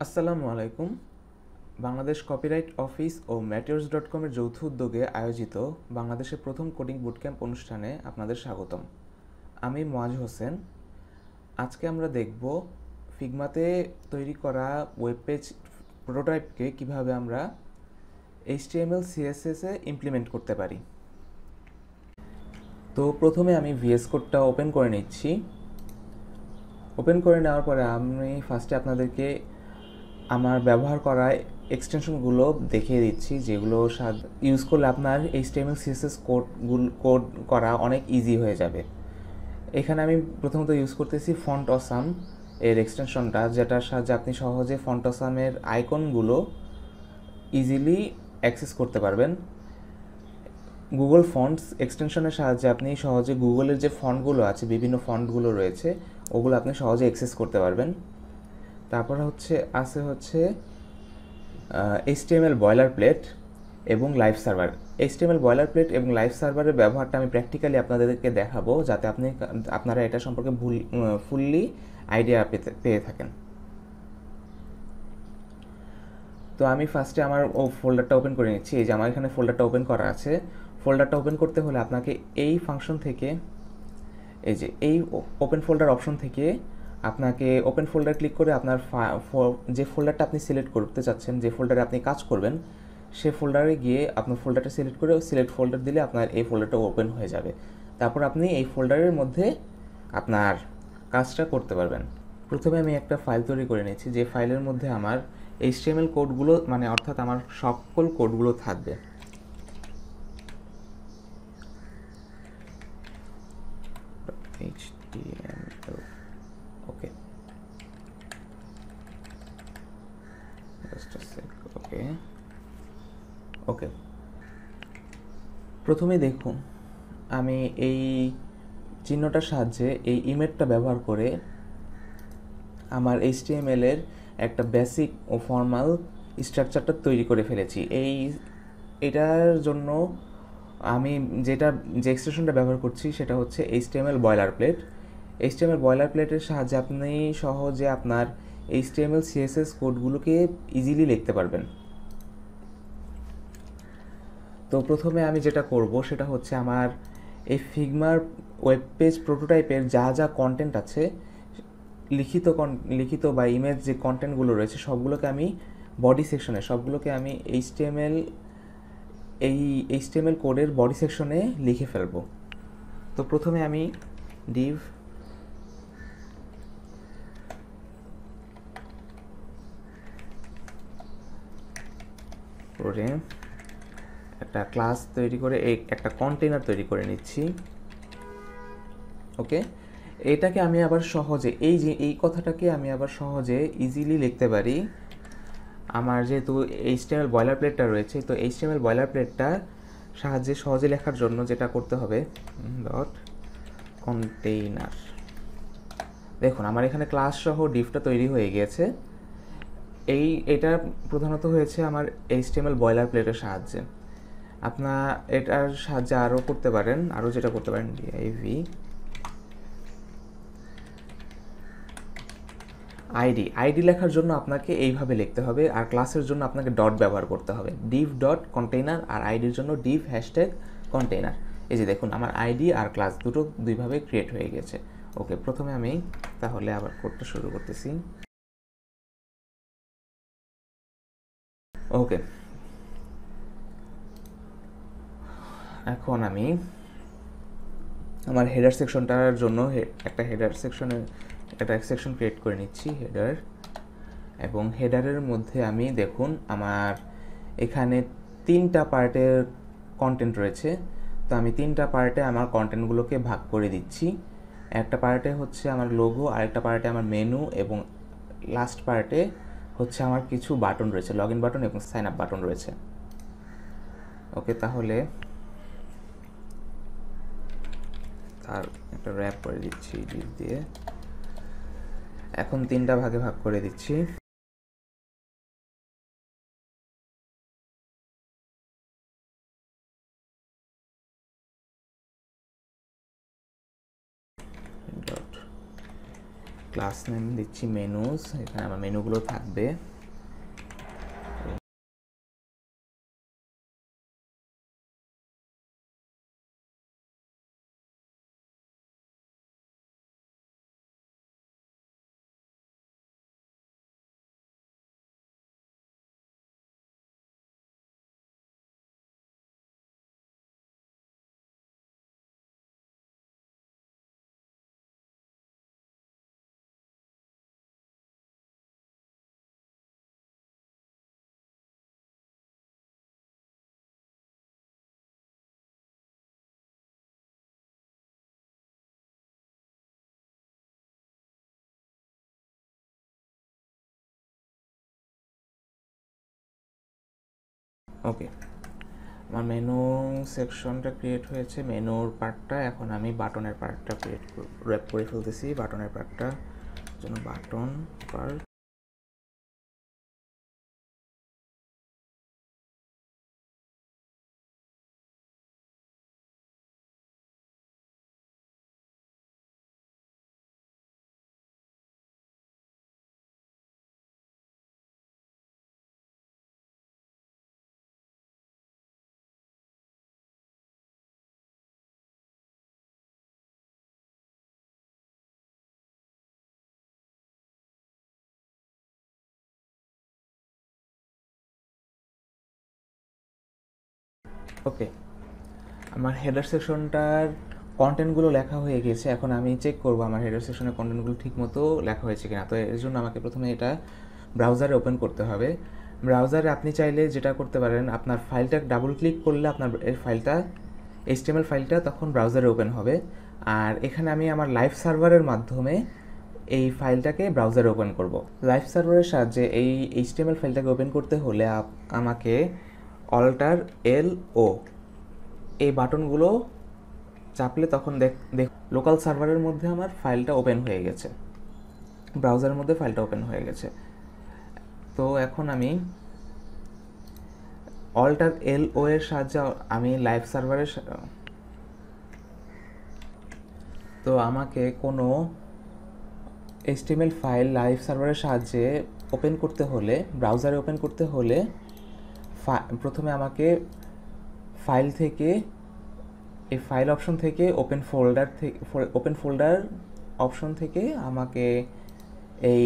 আসসালামু আলাইকুম। Bangladesh copyright office ও ম্যাটেরিয়ালস.কমের যৌথ উদ্যোগে আয়োজিত বাংলাদেশের প্রথম কোডিং বুটক্যাম্প অনুষ্ঠানে আপনাদের স্বাগতম। আমি মোয়াজ হোসেন। আজকে আমরা দেখব ফিগমাতে তৈরি করা ওয়েব পেজ প্রোটোটাইপকে কিভাবে আমরা HTML CSS এ ইমপ্লিমেন্ট করতে পারি। তো প্রথমে আমি VS কোডটা ওপেন করে নিচ্ছি। ওপেন করে নেওয়ার পরে আমি ফার্স্টে আপনাদেরকে আমার ব্যবহার করা এক্সটেনশনগুলো দেখিয়ে দিচ্ছি, যেগুলো ইউজ করলে আপনার HTML CSS কোড করা অনেক ইজি হয়ে যাবে। এখানে আমি প্রথমত ইউজ করতেছি ফন্ট অসাম এর এক্সটেনশনটা, যেটার সাহায্যে আপনি সহজে ফন্ট অসামের আইকনগুলো ইজিলি অ্যাক্সেস করতে পারবেন। গুগল ফন্টস এক্সটেনশনের সাহায্যে আপনি সহজে গুগলের যে ফন্টগুলো আছে, বিভিন্ন ফন্টগুলো রয়েছে, ওগুলো আপনি সহজে অ্যাক্সেস করতে পারবেন। তারপর হচ্ছে HTML বয়লার প্লেট এবং live server. HTML boiler plate এবং লাইভ সার্ভারের ব্যবহারটা আমি প্র্যাকটিক্যালি আপনাদেরকে দেখাবো, যাতে আপনারা এটা সম্পর্কে ফুললি আইডিয়া পেয়ে থাকেন। তো আমি ফার্স্টে আমার ফোল্ডারটা ওপেন করে নিচ্ছি। এই যে আমার এখানে ফোল্ডারটা ওপেন করা আছে। ফোল্ডারটা ওপেন করতে হলে আপনাকে এই ফাংশন থেকে, এই যে এই ওপেন ফোল্ডার অপশন থেকে আপনাকে ওপেন ফোল্ডার ক্লিক করে আপনার যে ফোল্ডারটা আপনি সিলেক্ট করতে চাচ্ছেন, যে ফোল্ডারে আপনি কাজ করবেন, সে ফোল্ডারে গিয়ে আপনার ফোল্ডারটা সিলেক্ট করে সিলেক্ট ফোল্ডার দিলে আপনার এই ফোল্ডারটা ওপেন হয়ে যাবে। তারপর আপনি এই ফোল্ডারের মধ্যে আপনার কাজটা করতে পারবেন। প্রথমে আমি একটা ফাইল তৈরি করে নিচ্ছি, যে ফাইলের মধ্যে আমার HTML কোডগুলো, মানে অর্থাৎ আমার সকল কোডগুলো থাকবে। HTML, ওকে, ওকে ওকে। প্রথমে দেখুন, আমি এই চিহ্নটার সাহায্যে এই ইমেজটা ব্যবহার করে আমার HTML এর একটা বেসিক ও ফর্মাল স্ট্রাকচারটা তৈরি করে ফেলেছি। এটার জন্য আমি যে এক্সটেনশনটা ব্যবহার করছি সেটা হচ্ছে HTML boiler plate. HTML boiler প্লেটের সাহায্যে আপনি সহজে আপনার HTML CSS কোডগুলোকে ইজিলি লিখতে পারবেন। তো প্রথমে আমি যেটা করব সেটা হচ্ছে আমার এই ফিগমার ওয়েব পেজ প্রোটোটাইপের যা যা কন্টেন্ট আছে, লিখিত বা ইমেজ যে কন্টেন্টগুলো রয়েছে, সবগুলোকে আমি বডি সেকশনে সবগুলোকে আমি এইচটিএমএল কোডের বডি সেকশনে লিখে ফেলবো। তো প্রথমে আমি ডিভ করে একটা ক্লাস তৈরি করে একটা কন্টেনার তৈরি করে নিচ্ছি। ওকে, এটাকে আমি আবার সহজে এই কথাটাকে আমি আবার সহজে ইজিলি লিখতে পারি। আমার যেহেতু HTML বয়লার প্লেটটা রয়েছে, তো HTML বয়লার প্লেটটা সাহায্যে সহজে লেখার জন্য যেটা করতে হবে, ডট কন্টেইনার। দেখুন আমার এখানে ক্লাস সহ ডিভটা তৈরি হয়ে গিয়েছে। এটা প্রধানত হয়েছে আমার HTML বয়লার প্লেটের সাহায্যে। আপনার এটার সাহায্যে আরও করতে পারেন, আরও যেটা করতে পারেন div আইডি লেখার জন্য আপনাকে এইভাবে লিখতে হবে, আর ক্লাসের জন্য আপনাকে ডট ব্যবহার করতে হবে, ডিভ ডট কন্টেইনার, আর আইডির জন্য ডিভ হ্যাশট্যাগ কন্টেইনার। এই যে দেখুন আমার আইডি আর ক্লাস দুইভাবে ক্রিয়েট হয়ে গেছে। ওকে, প্রথমে আমি তাহলে আবার কোডটা শুরু করতেছি। ওকে, এখন আমি আমার হেডার সেকশনটার জন্য একটা সেকশন ক্রিয়েট করে নিচ্ছি, হেডার। এবং হেডারের মধ্যে আমি দেখুন আমার এখানে 3টা পার্টের কন্টেন্ট রয়েছে। তো আমি 3টা পার্টে আমার কন্টেন্টগুলোকে ভাগ করে দিচ্ছি। একটা পার্টে হচ্ছে আমার লোগো, আরেকটা পার্টে আমার মেনু, এবং লাস্ট পার্টে হচ্ছে আমার কিছু বাটন রয়েছে, লগ ইন বাটন এবং সাইন আপ বাটন রয়েছে। ওকে, তাহলে তার একটা র্যাপ করে দিচ্ছি ডিভ দিয়ে। এখন 3টা ভাগে ভাগ করে দিচ্ছি। ক্লাস নেম দিচ্ছি মেনুস, এখানে আমার মেনুগুলো থাকবে। ওকে, আমার মেনু সেকশনটা ক্রিয়েট হয়েছে, মেনুর পার্টটা। এখন আমি বাটনের পার্টটা র্যাপ করে ফেলতেছি। বাটনের পার্টটা জন্য বাটন পার্ট। ওকে, আমার হেডার সেকশনটার কন্টেন্টগুলো লেখা হয়ে গেছে। এখন আমি চেক করব আমার হেডার সেকশনের কন্টেন্টগুলো ঠিকমতো লেখা হয়েছে কিনা। তো এর জন্য আমাকে প্রথমে এটা ব্রাউজারে ওপেন করতে হবে। ব্রাউজারে আপনি চাইলে যেটা করতে পারেন, আপনার ফাইলটা ডাবল ক্লিক করলে আপনার এর ফাইলটা, HTML ফাইলটা তখন ব্রাউজারে ওপেন হবে। আর এখানে আমি আমার লাইভ সার্ভারের মাধ্যমে এই ফাইলটাকে ব্রাউজারে ওপেন করব। লাইভ সার্ভারের সাহায্যে এই HTML ফাইলটাকে ওপেন করতে হলে আমাকে অল্টার এল ও এই বাটনগুলো চাপলে তখন দেখ লোকাল সার্ভারের মধ্যে আমার ফাইলটা ওপেন হয়ে গেছে, ব্রাউজারের মধ্যে ফাইলটা ওপেন হয়ে গেছে। তো এখন আমি অল্টার এল ও এর সাহায্যে আমি লাইভ সার্ভারের, তো আমাকে কোনো HTML ফাইল লাইভ সার্ভারের সাহায্যে ওপেন করতে হলে, ব্রাউজারে ওপেন করতে হলে প্রথমে আমাকে ফাইল থেকে, এই ফাইল অপশন থেকে ওপেন ফোল্ডার অপশন থেকে আমাকে এই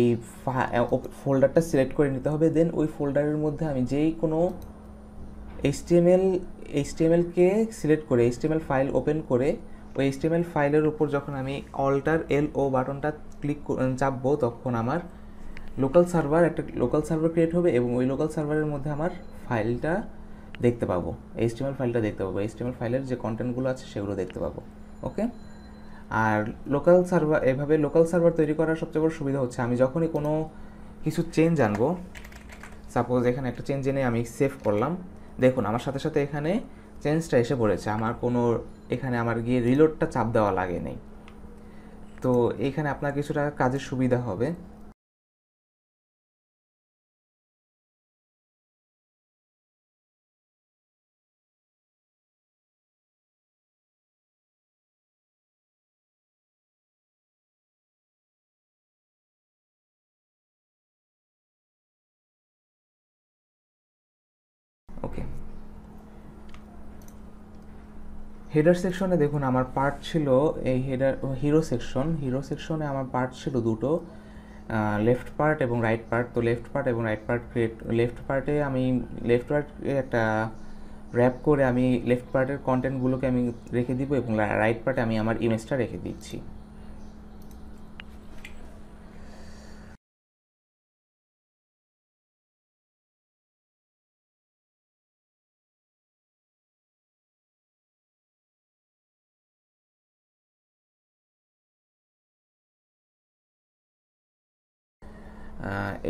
ফোল্ডারটা সিলেক্ট করে নিতে হবে। দেন ওই ফোল্ডারের মধ্যে আমি যেই কোনো এইচটিএমএলকে সিলেক্ট করে HTML ফাইল ওপেন করে ওই HTML ফাইলের উপর যখন আমি অল্টার এল ও বাটনটা চাপবো, তখন আমার একটা লোকাল সার্ভার ক্রিয়েট হবে এবং ওই লোকাল সার্ভারের মধ্যে আমার ফাইলটা দেখতে পাবো, HTML ফাইলটা দেখতে পাবো, HTML ফাইলের যে কন্টেন্টগুলো আছে সেগুলো দেখতে পাবো। ওকে, আর এভাবে লোকাল সার্ভার তৈরি করার সবচেয়ে বড় সুবিধা হচ্ছে আমি যখনই কোনো কিছু চেঞ্জ আনবো, সাপোজ এখানে একটা চেঞ্জ এনে আমি সেভ করলাম, দেখুন আমার সাথে সাথে এখানে চেঞ্জটা এসে পড়েছে, আমার কোনো এখানে আমার গিয়ে রিলোডটা চাপ দেওয়া লাগে নেই। তো এইখানে আপনার কিছুটা কাজের সুবিধা হবে। ওকে, হেডার সেকশনে দেখুন আমার পার্ট ছিল এই হিরো সেকশনে আমার পার্ট ছিল দুটো, লেফট পার্ট এবং রাইট পার্ট। তো লেফট পার্টে একটা র্যাপ করে আমি লেফট পার্টের কন্টেন্টগুলোকে আমি রেখে দিব এবং রাইট পার্টে আমি আমার ইমেজটা রেখে দিচ্ছি।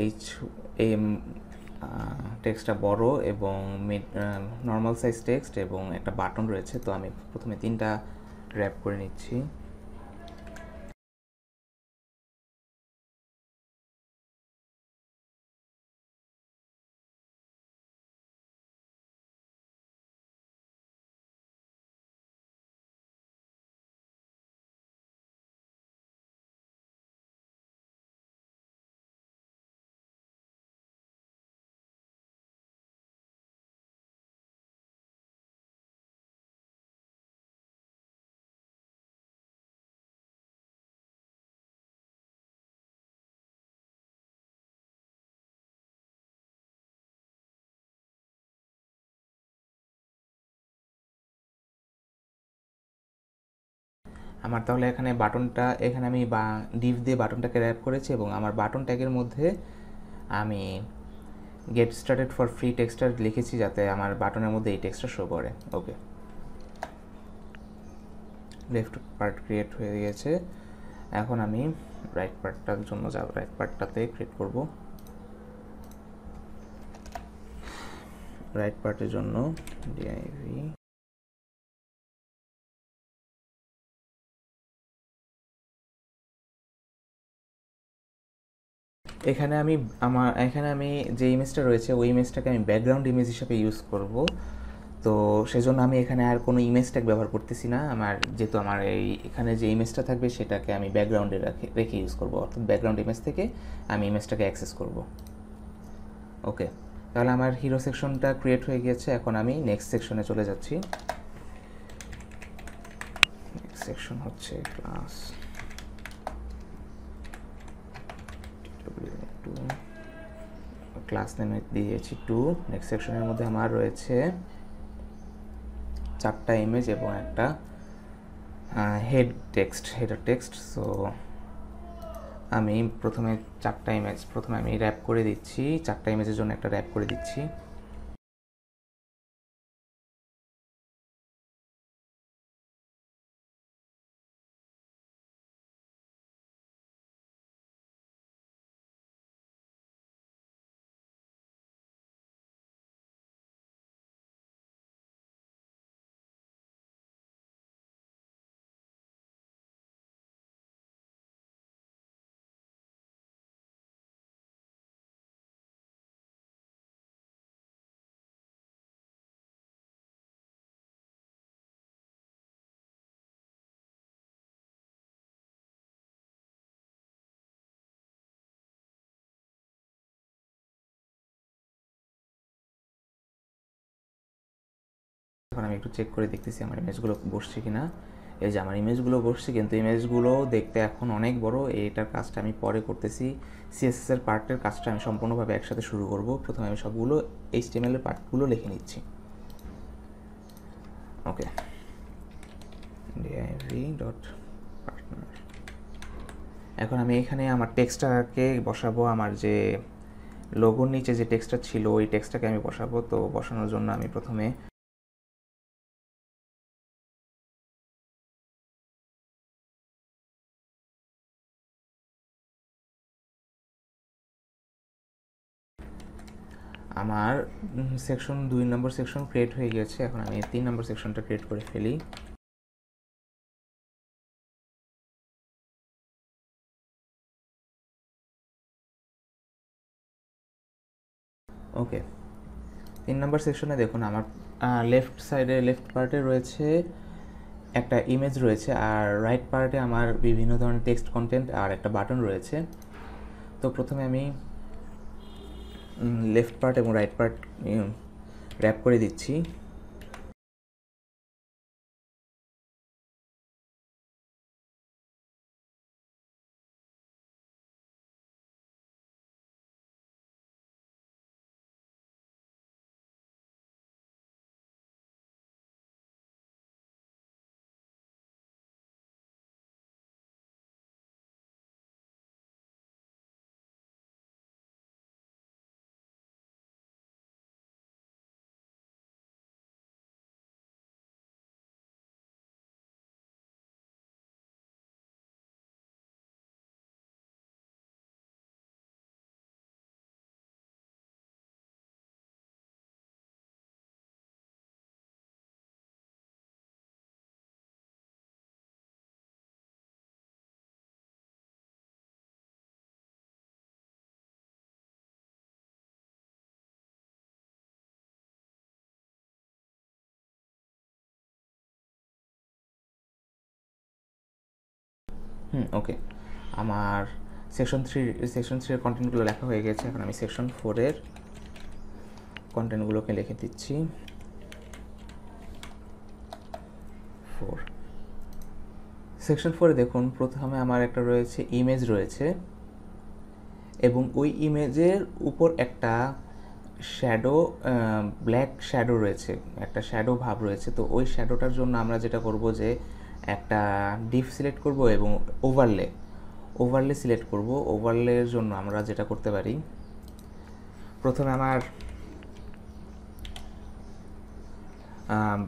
এইচ এম টেক্সটটা বড় এবং নর্মাল সাইজ টেক্সট এবং একটা বাটন রয়েছে। তো আমি প্রথমে 3টা র্যাপ করে নিচ্ছি। আমার তাহলে এখানে বাটনটা, এখানে আমি ডিভ দিয়ে বাটনটাকে র্যাপ করেছি এবং আমার বাটন ট্যাগের মধ্যে আমি গেট স্টার্টেড ফর ফ্রি টেক্সটার লিখেছি যাতে আমার বাটনের মধ্যে এই টেক্সটটা শো করে। ওকে, লেফট পার্ট ক্রিয়েট হয়ে গেছে। এখন আমি রাইট পার্টটার জন্য যাব, রাইট পার্টটাতে ক্রিয়েট করব। রাইট পার্টের জন্য ডিআইভি এখানে আমি যে ইমেজটা রয়েছে ওই ইমেজটাকে আমি ব্যাকগ্রাউন্ড ইমেজ হিসেবে ইউজ করব। তো সেজন্য আমি এখানে আর কোনো ইমেজ ট্যাগ ব্যবহার করতেছি না। যেহেতু আমার এখানে যে ইমেজটা থাকবে সেটাকে আমি ব্যাকগ্রাউন্ডে রেখে ইউজ করব, অর্থাৎ ব্যাকগ্রাউন্ড ইমেজ থেকে আমি ইমেজটাকে অ্যাক্সেস করব। ওকে, তাহলে আমার হিরো সেকশনটা ক্রিয়েট হয়ে গিয়েছে। এখন আমি নেক্সট সেকশনে চলে যাচ্ছি। নেক্সট সেকশন হচ্ছে ক্লাস ক্লাস নেমে দিয়েছি 2। নেক্সট সেকশনের মধ্যে আমার রয়েছে 4টা ইমেজ এবং একটা হেডার টেক্সট। সো আমি প্রথমে 4টা ইমেজ আমি র্যাপ করে দিচ্ছি, 4টা ইমেজের জন্য একটা র্যাপ করে দিচ্ছি। এখন আমি একটু চেক করে দেখতেছি আমার ইমেজগুলো বসছে কিনা। এই যে আমার ইমেজগুলো বসছে, কিন্তু ইমেজগুলো দেখতে এখন অনেক বড়। এইটার কাজটা আমি পরে করতেছি। সিএসএস এর পার্টের কাজটা আমি সম্পূর্ণভাবে একসাথে শুরু করব। প্রথমে আমি সবগুলো এইচটিএমএল এর পার্টগুলো লিখে নিচ্ছি। ওকে, div.partner। এখন আমি এখানে আমার টেক্সটটাকে বসাবো। আমার যে লোগোর নিচে যে টেক্সটটা ছিল ওই টেক্সটটাকে আমি বসাবো। তো বসানোর জন্য আমি প্রথমে আমার সেকশন 2 নম্বর সেকশন ক্রিয়েট হয়ে গেছে। এখন আমি 3 নম্বর সেকশনটা ক্রিয়েট করে ফেলি। ওকে, 3 নম্বর সেকশনে দেখুন আমার লেফট সাইডে লেফট পার্টে রয়েছে একটা ইমেজ রয়েছে, আর রাইট পার্টে আমার বিভিন্ন ধরনের টেক্সট কন্টেন্ট আর একটা বাটন রয়েছে। তো প্রথমে আমি লেফট পার্ট এবং রাইট পার্ট র্যাপ করে দিচ্ছি। ওকে, আমার সেকশন 3 এর কন্টেন্টগুলো লেখা হয়ে গেছে। এখন আমি সেকশন 4 এর কন্টেন্টগুলোকে লিখে দিচ্ছি। 4 সেকশন 4 এ দেখুন প্রথমে আমার একটা রয়েছে ইমেজ রয়েছে এবং ওই ইমেজের উপর একটা শ্যাডো, ব্ল্যাক শ্যাডো রয়েছে, একটা শ্যাডো ভাব রয়েছে। তো ওই শ্যাডোটার জন্য আমরা যেটা করব যে একটা ডিভ সিলেক্ট করব এবং ওভারলে সিলেক্ট করব। ওভারলের জন্য আমরা যেটা করতে পারি, প্রথমে আমার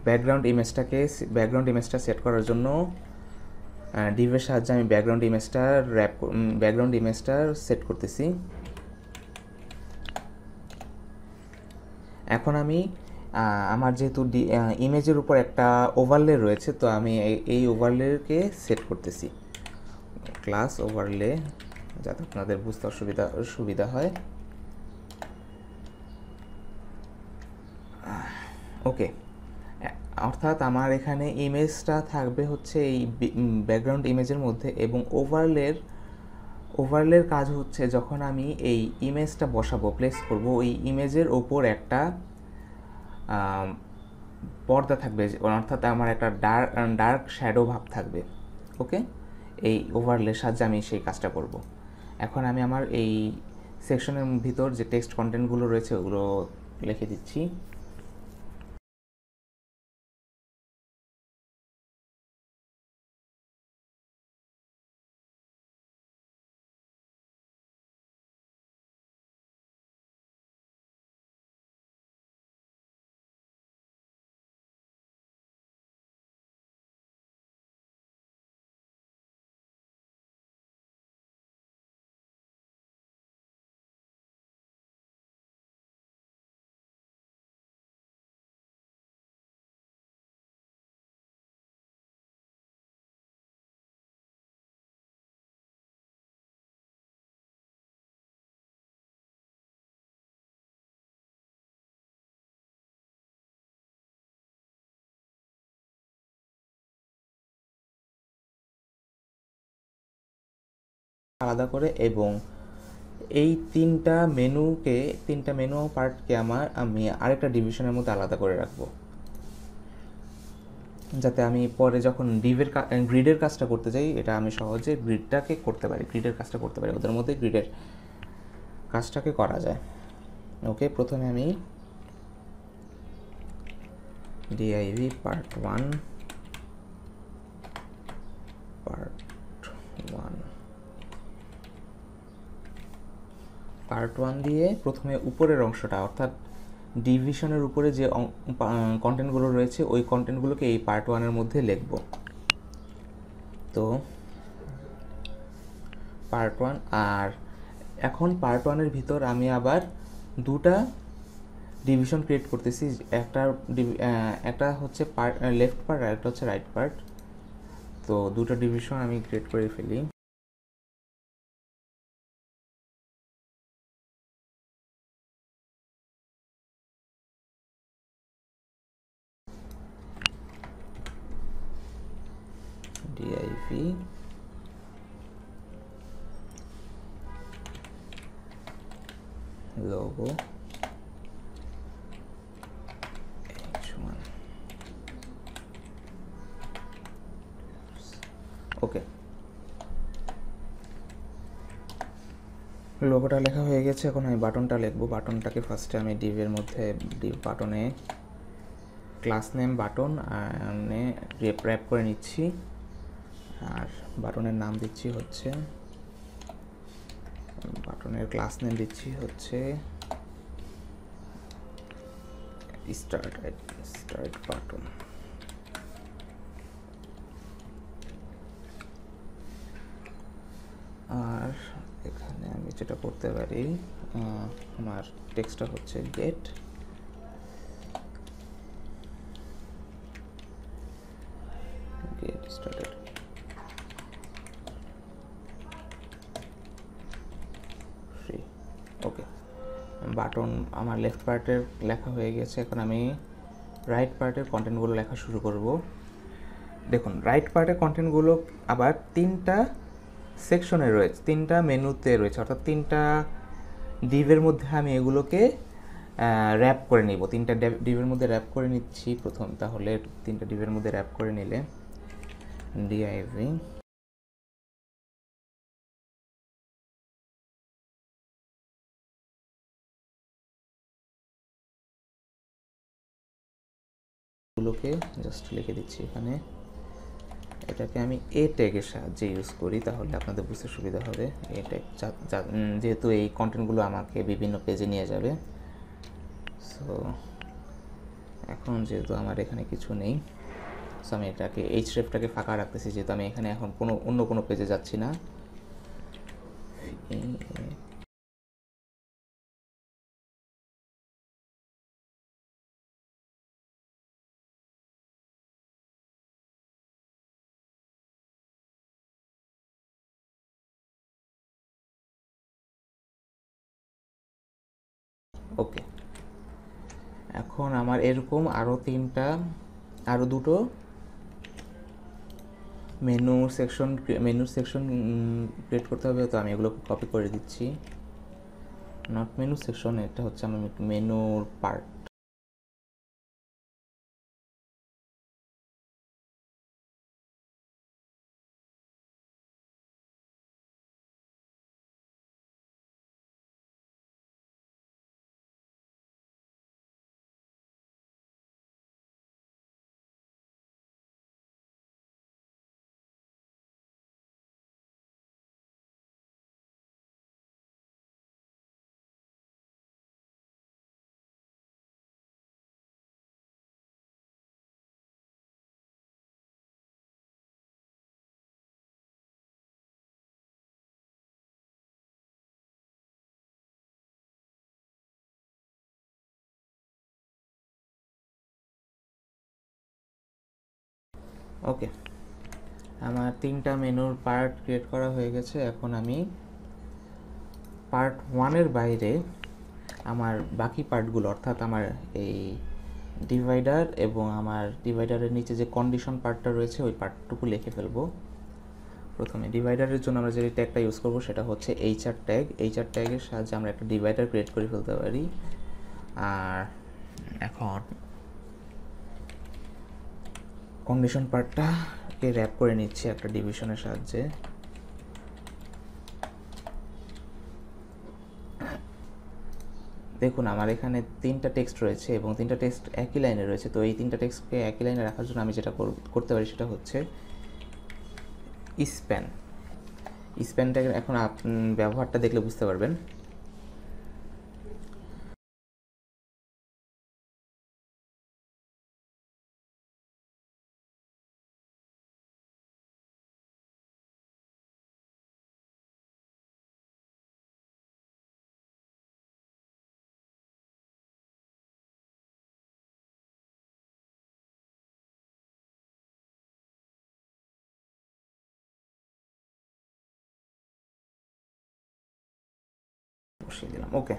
ব্যাকগ্রাউন্ড ইমেজটা সেট করার জন্য ডিভের সাহায্যে আমি ব্যাকগ্রাউন্ড ইমেজটা সেট করতেছি। এখন আমি আমার যেহেতু ইমেজের উপর একটা ওভারলে রয়েছে, তো আমি এই ওভারলেকে সেট করতেছি, ক্লাস ওভারলে, যাতে আপনাদের বুঝতে সুবিধা হয়। ওকে, অর্থাৎ আমার এখানে ইমেজটা থাকবে হচ্ছে এই ব্যাকগ্রাউন্ড ইমেজের মধ্যে, এবং ওভারলের কাজ হচ্ছে যখন আমি এই ইমেজটা বসাবো, প্লেস করব, ওই ইমেজের ওপর একটা পর্দা থাকবে, অর্থাৎ আমার একটা ডার্ক শ্যাডো ভাব থাকবে। ওকে, এই ওভারলের সাহায্যে আমি সেই কাজটা করব। এখন আমি আমার এই সেকশনের ভিতর যে টেক্সট কন্টেন্টগুলো রয়েছে ওগুলো লিখে দিচ্ছি। আলাদা করে, এবং এই তিনটা মেনু পার্টকে আমি আরেকটা ডিভিশনের মধ্যে আলাদা করে রাখবো, যাতে আমি পরে যখন গ্রিডের কাজটা করতে চাই, এটা আমি সহজে গ্রিডের কাজটা করতে পারি, ওদের মধ্যে গ্রিডের কাজটাকে করা যায়। ওকে, প্রথমে আমি div পার্ট 1 দিয়ে প্রথমে উপরের অংশটা, অর্থাৎ ডিভিশনের উপরে যে কন্টেন্টগুলো রয়েছে ওই কন্টেন্টগুলোকে এই পার্ট 1-এর মধ্যে লিখব। তো পার্ট 1, আর এখন পার্ট 1-এর ভিতর আমি আবার দুটা ডিভিশন ক্রিয়েট করতেছি। একটা হচ্ছে লেফট পার্ট আর একটা হচ্ছে রাইট পার্ট। তো দুটো ডিভিশন আমি ক্রিয়েট করে ফেলি। div logo h1। ওকে, লোগোটা লেখা হয়ে গেছে। এখন আমি বাটনটা লিখবো। বাটনটাকে ফার্স্টে আমি ডিভের মধ্যে বাটনে ক্লাস নেম বাটন র্যাপ করে নিচ্ছি, আর বাটনের নাম দিচ্ছি হচ্ছে, বাটনের ক্লাস নেম দিচ্ছি হচ্ছে স্টার্ট বাটন। আর এখানে আমি যেটা করতে পারি, আমার টেক্সটটা হচ্ছে গেট স্টার্টেড। ওকে, বাটন আমার লেফট পার্টের লেখা হয়ে গেছে। এখন আমি রাইট পার্টের কন্টেন্টগুলো লেখা শুরু করব। দেখুন, রাইট পার্টের কন্টেন্টগুলো আবার তিনটা সেকশনে রয়েছে, তিনটা মেনুতে রয়েছে, অর্থাৎ তিনটা ডিভের মধ্যে আমি এগুলোকে র্যাপ করে নিব। তিনটা ডিভের মধ্যে র্যাপ করে নিচ্ছি প্রথম। তাহলে তিনটা ডিভের মধ্যে র্যাপ করে নিলে div গুলোকে জাস্ট লিখে দিচ্ছি এখানে এটাকে আমি এ ট্যাগের সাহায্যে ইউজ করি, তাহলে আপনাদের বুঝতে সুবিধা হবে। এ ট্যাগ যেহেতু এই কন্টেন্টগুলো আমাকে বিভিন্ন পেজে নিয়ে যাবে। সো এখন যেহেতু আমার এখানে কিছু নেই, সো আমি এটাকে hrefটাকে ফাঁকা রাখতেছি, যেহেতু আমি এখানে এখন অন্য কোনো পেজে যাচ্ছি না। ওকে, এখন আমার এরকম আরও দুটো মেনুর সেকশন ক্রিয়েট করতে হবে। তো আমি এগুলো কপি করে দিচ্ছি। নট মেনু সেকশন, এটা হচ্ছে আমার মেনুর পার্ট। ওকে, আমার 3টা মেনুর পার্ট ক্রিয়েট করা হয়ে গেছে। এখন আমি পার্ট 1-এর বাইরে আমার বাকি পার্টগুলো, অর্থাৎ আমার এই ডিভাইডার এবং আমার ডিভাইডারের নিচে যে কন্ডিশন পার্টটা রয়েছে ওই পার্টটুকু লিখে ফেলবো। প্রথমে ডিভাইডারের জন্য আমরা যে ট্যাগটা ইউজ করব সেটা হচ্ছে HR ট্যাগ। HR ট্যাগের সাহায্যে আমরা একটা ডিভাইডার ক্রিয়েট করে ফেলতে পারি। আর এখন কন্ডিশন পার্টটাকে র্যাপ করে নিচ্ছি একটা ডিভিশনের সাহায্যে। দেখুন আমার এখানে 3টা টেক্সট রয়েছে এবং 3টা টেক্সট একই লাইনে রয়েছে। তো এই 3টা টেক্সটকে একই লাইনে রাখার জন্য আমি যেটা করতে পারি সেটা হচ্ছে স্প্যানটাকে এখন ব্যবহারটা দেখলে বুঝতে পারবেন। বসিয়ে দিলাম। ওকে,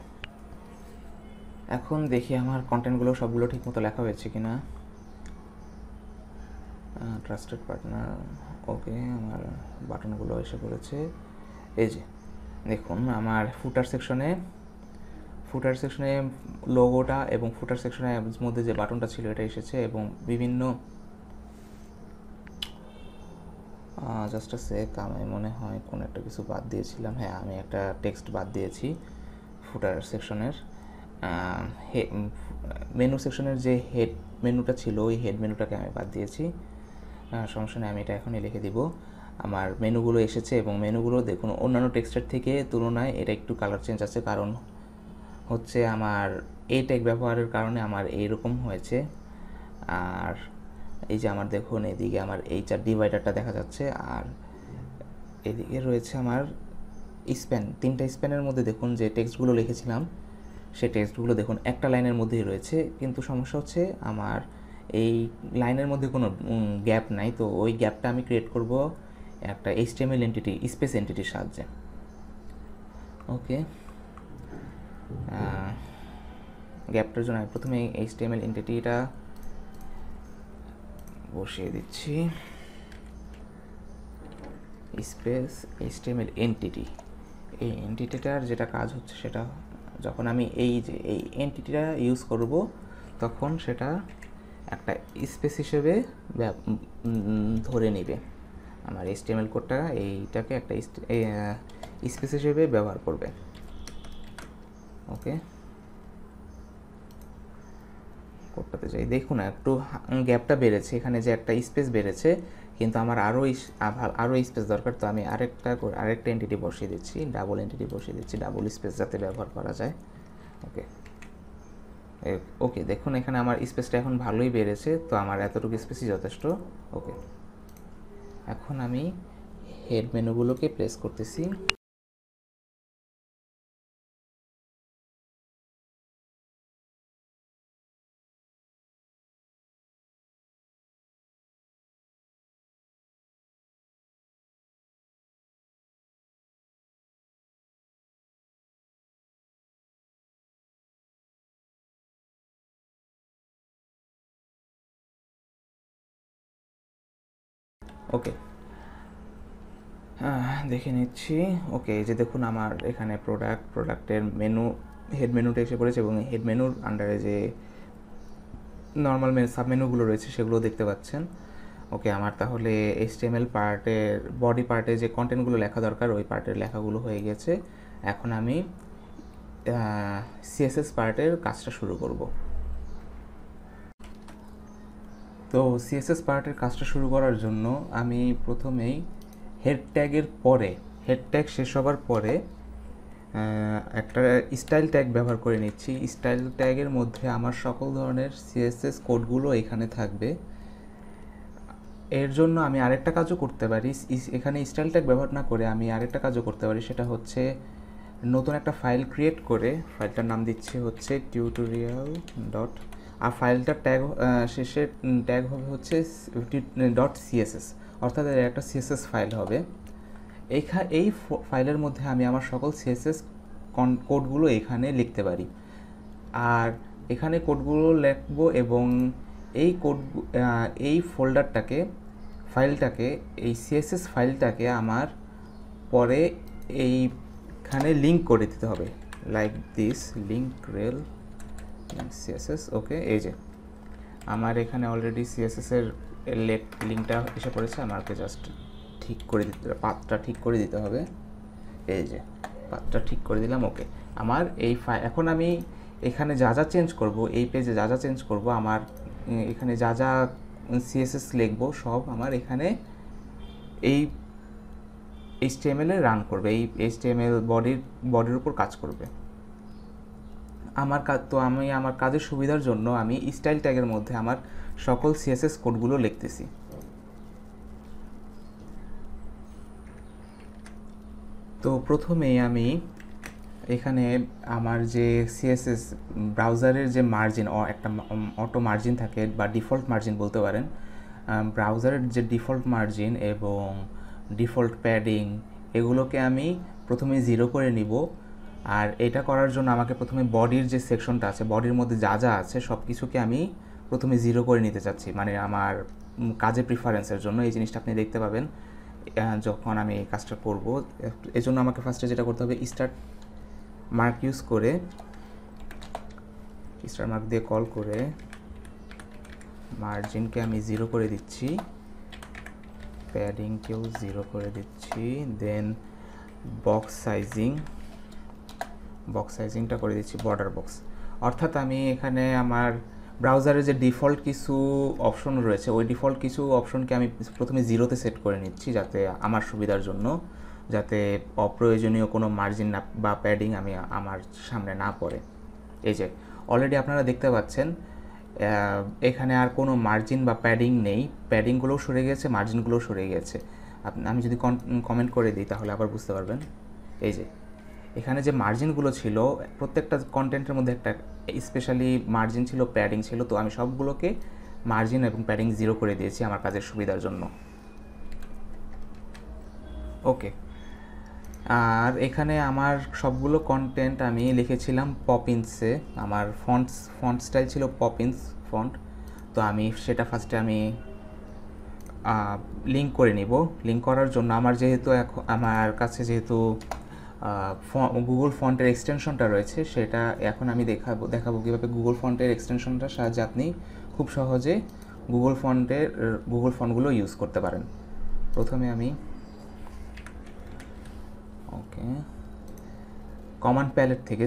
এখন দেখি আমার কন্টেন্টগুলো সবগুলো ঠিকমতো লেখা হয়েছে কিনা। ট্রাস্টেড পার্টনার, ওকে, আমার বাটনগুলো এসে পড়েছে। এই যে দেখুন আমার ফুটার সেকশনে লোগোটা এবং ফুটার সেকশনের মধ্যে যে বাটনটা ছিল এটা এসেছে, এবং বিভিন্ন জাস্ট আ সেক, আমি মনে হয় কোনো একটা কিছু বাদ দিয়েছিলাম। হ্যাঁ, আমি একটা টেক্সট বাদ দিয়েছি ফুটার সেকশনের। মেনু সেকশনের যে হেড মেনুটা ছিল ওই হেড মেনুটাকে আমি বাদ দিয়েছি। সমস্যা নেই, আমি এটা এখনই লিখে দিব। আমার মেনুগুলো এসেছে এবং মেনুগুলো দেখুন অন্যান্য টেক্সটের থেকে তুলনায় এটা একটু কালার চেঞ্জ আছে, কারণ হচ্ছে আমার এই ট্যাগ ব্যবহারের কারণে আমার এইরকম হয়েছে। আর এই যে আমার দেখুন এদিকে আমার HR ডিভাইডারটা দেখা যাচ্ছে, আর এদিকে রয়েছে আমার স্প্যান। 3টা স্প্যানের মধ্যে দেখুন যে টেক্সটগুলো লিখেছিলাম সেই টেক্সটগুলো দেখুন একটা লাইনের মধ্যেই রয়েছে, কিন্তু সমস্যা হচ্ছে আমার এই লাইনের মধ্যে কোনো গ্যাপ নাই। তো ওই গ্যাপটা আমি ক্রিয়েট করব একটা HTML এন্টিটি, স্পেস এন্টিটির সাহায্যে। ওকে, গ্যাপটার জন্য আমি প্রথমে HTML এন্টিটিটা বসিয়ে দিচ্ছি, স্পেস HTML এন্টিটি। এই এন্টিটিটার যেটা কাজ হচ্ছে সেটা যখন আমি এই এন্টিটিটা ইউজ করব তখন সেটা একটা স্পেস হিসেবে ধরে নেবে। আমার HTML কোডটা এইটাকে একটা স্পেস হিসেবে ব্যবহার করবে। ওকে, কোডটাতে যাই, দেখুন একটু গ্যাপটা বেড়েছে, এখানে যে একটা স্পেস বেড়েছে কিন্তু আমার আরও স্পেস দরকার, তো আমি আরেকটা এন্টিটি বসিয়ে দিচ্ছি, ডাবল এন্টিটি বসিয়ে দিচ্ছি, ডাবল স্পেস যাতে ব্যবহার করা যায়। ওকে ওকে, দেখুন এখানে আমার স্পেসটা এখন ভালোই বেড়েছে, তো আমার এতটুকু স্পেসই যথেষ্ট। ওকে, এখন আমি হেড মেনুগুলোকে প্রেস করতেছি। ওকে, দেখে নিচ্ছি। ওকে, এই যে দেখুন আমার এখানে প্রোডাক্টের মেনু, হেড মেনুটা এসে পড়েছে, এবং হেড মেনুর আন্ডারে যে নর্মাল সাব মেনুগুলো রয়েছে সেগুলো দেখতে পাচ্ছেন। ওকে, আমার তাহলে HTML পার্টের বডি পার্টে যে কন্টেন্টগুলো লেখা দরকার ওই পার্টের লেখাগুলো হয়ে গেছে। এখন আমি CSS পার্টের কাজটা শুরু করব। তো CSS পার্টের কাজটা শুরু করার জন্য আমি প্রথমেই হেড ট্যাগ শেষ হবার পরে একটা স্টাইল ট্যাগ ব্যবহার করে নিচ্ছি। স্টাইল ট্যাগের মধ্যে আমার সকল ধরনের CSS কোডগুলো এখানে থাকবে। এর জন্য আমি আরেকটা কাজও করতে পারি, এখানে স্টাইল ট্যাগ ব্যবহার না করে আমি আরেকটা কাজও করতে পারি, সেটা হচ্ছে নতুন একটা ফাইল ক্রিয়েট করে ফাইলটার নাম দিচ্ছি হচ্ছে টিউটোরিয়াল ডট, আর ফাইলটার শেষের ট্যাগ হবে হচ্ছে .css, অর্থাৎ এর একটা CSS ফাইল হবে। এই ফাইলের মধ্যে আমি আমার সকল CSS কোডগুলো এখানে লিখতে পারি, আর এখানে কোডগুলো লিখবো, এবং এই ফাইলটাকে এই CSS ফাইলটাকে আমার পরে এইখানে লিঙ্ক করে দিতে হবে, like this link rail CSS। ওকে, এই যে আমার এখানে অলরেডি CSS এর লিঙ্কটা এসে পড়েছে, আমাকে জাস্ট ঠিক করে দিতে, পাথটা ঠিক করে দিতে হবে। এই যে পাথটা ঠিক করে দিলাম। ওকে, আমার এখন আমি এখানে যা যা চেঞ্জ করব, এই পেজে যা যা চেঞ্জ করব, আমার এখানে যা যা CSS লিখবো সব আমার এখানে এই HTML এ রান করবে, এই HTML বডির উপর কাজ করবে। আমি আমার কাজের সুবিধার জন্য আমি স্টাইল ট্যাগের মধ্যে আমার সকল CSS কোডগুলো লিখতেছি। তো প্রথমেই আমি এখানে আমার যে CSS ব্রাউজারের যে মার্জিন, একটা অটো মার্জিন থাকে বা ডিফল্ট মার্জিন বলতে পারেন, ব্রাউজারের যে ডিফল্ট মার্জিন এবং ডিফল্ট প্যাডিং, এগুলোকে আমি প্রথমে 0 করে নিব। আর এটা করার জন্য আমাকে প্রথমে বডির যে সেকশনটা আছে, বডির মধ্যে যা যা আছে সব কিছুকে আমি প্রথমে 0 করে নিতে চাচ্ছি, মানে আমার কাজের প্রিফারেন্সের জন্য। এই জিনিসটা আপনি দেখতে পাবেন যখন আমি এই কাজটা করব। এজন্য আমাকে ফার্স্টে যেটা করতে হবে, স্টার্ট মার্ক দিয়ে কল করে মার্জিনকে আমি 0 করে দিচ্ছি, প্যাডিংকেও 0 করে দিচ্ছি, দেন বক্স সাইজিংটা করে দিচ্ছি বর্ডার বক্স। অর্থাৎ আমি এখানে আমার ব্রাউজারের যে ডিফল্ট কিছু অপশন রয়েছে, ওই ডিফল্ট কিছু অপশনকে আমি প্রথমে 0-তে সেট করে নিচ্ছি, যাতে আমার সুবিধার জন্য, যাতে অপ্রয়োজনীয় কোনো মার্জিন বা প্যাডিং আমার সামনে না পড়ে। এই যে অলরেডি আপনারা দেখতে পাচ্ছেন এখানে আর কোনো মার্জিন বা প্যাডিং নেই, প্যাডিংগুলোও সরে গেছে, মার্জিনগুলোও সরে গেছে। আমি যদি কমেন্ট করে দিই তাহলে আবার বুঝতে পারবেন। এই যে এখানে যে মার্জিনগুলো ছিল, প্রত্যেকটা কন্টেন্টের মধ্যে একটা স্পেশালি মার্জিন ছিল, প্যাডিং ছিল, তো আমি সবগুলোকে মার্জিন এবং প্যাডিং 0 করে দিয়েছি আমার কাজের সুবিধার জন্য। ওকে, আর এখানে আমার সবগুলো কন্টেন্ট আমি লিখেছিলাম পপিন্সে, আমার ফন্ট স্টাইল ছিল পপিন্স ফন্ট, তো আমি সেটা ফার্স্টে আমি লিঙ্ক করে নিব। লিঙ্ক করার জন্য আমার কাছে যেহেতু গুগল ফন্টের এক্সটেনশনটা রয়েছে, সেটা এখন আমি দেখাবো কীভাবে গুগল ফন্টের এক্সটেনশনটার সাহায্যে আপনি খুব সহজে গুগল ফন্টগুলো ইউজ করতে পারেন। প্রথমে আমি কমান্ড প্যালেট থেকে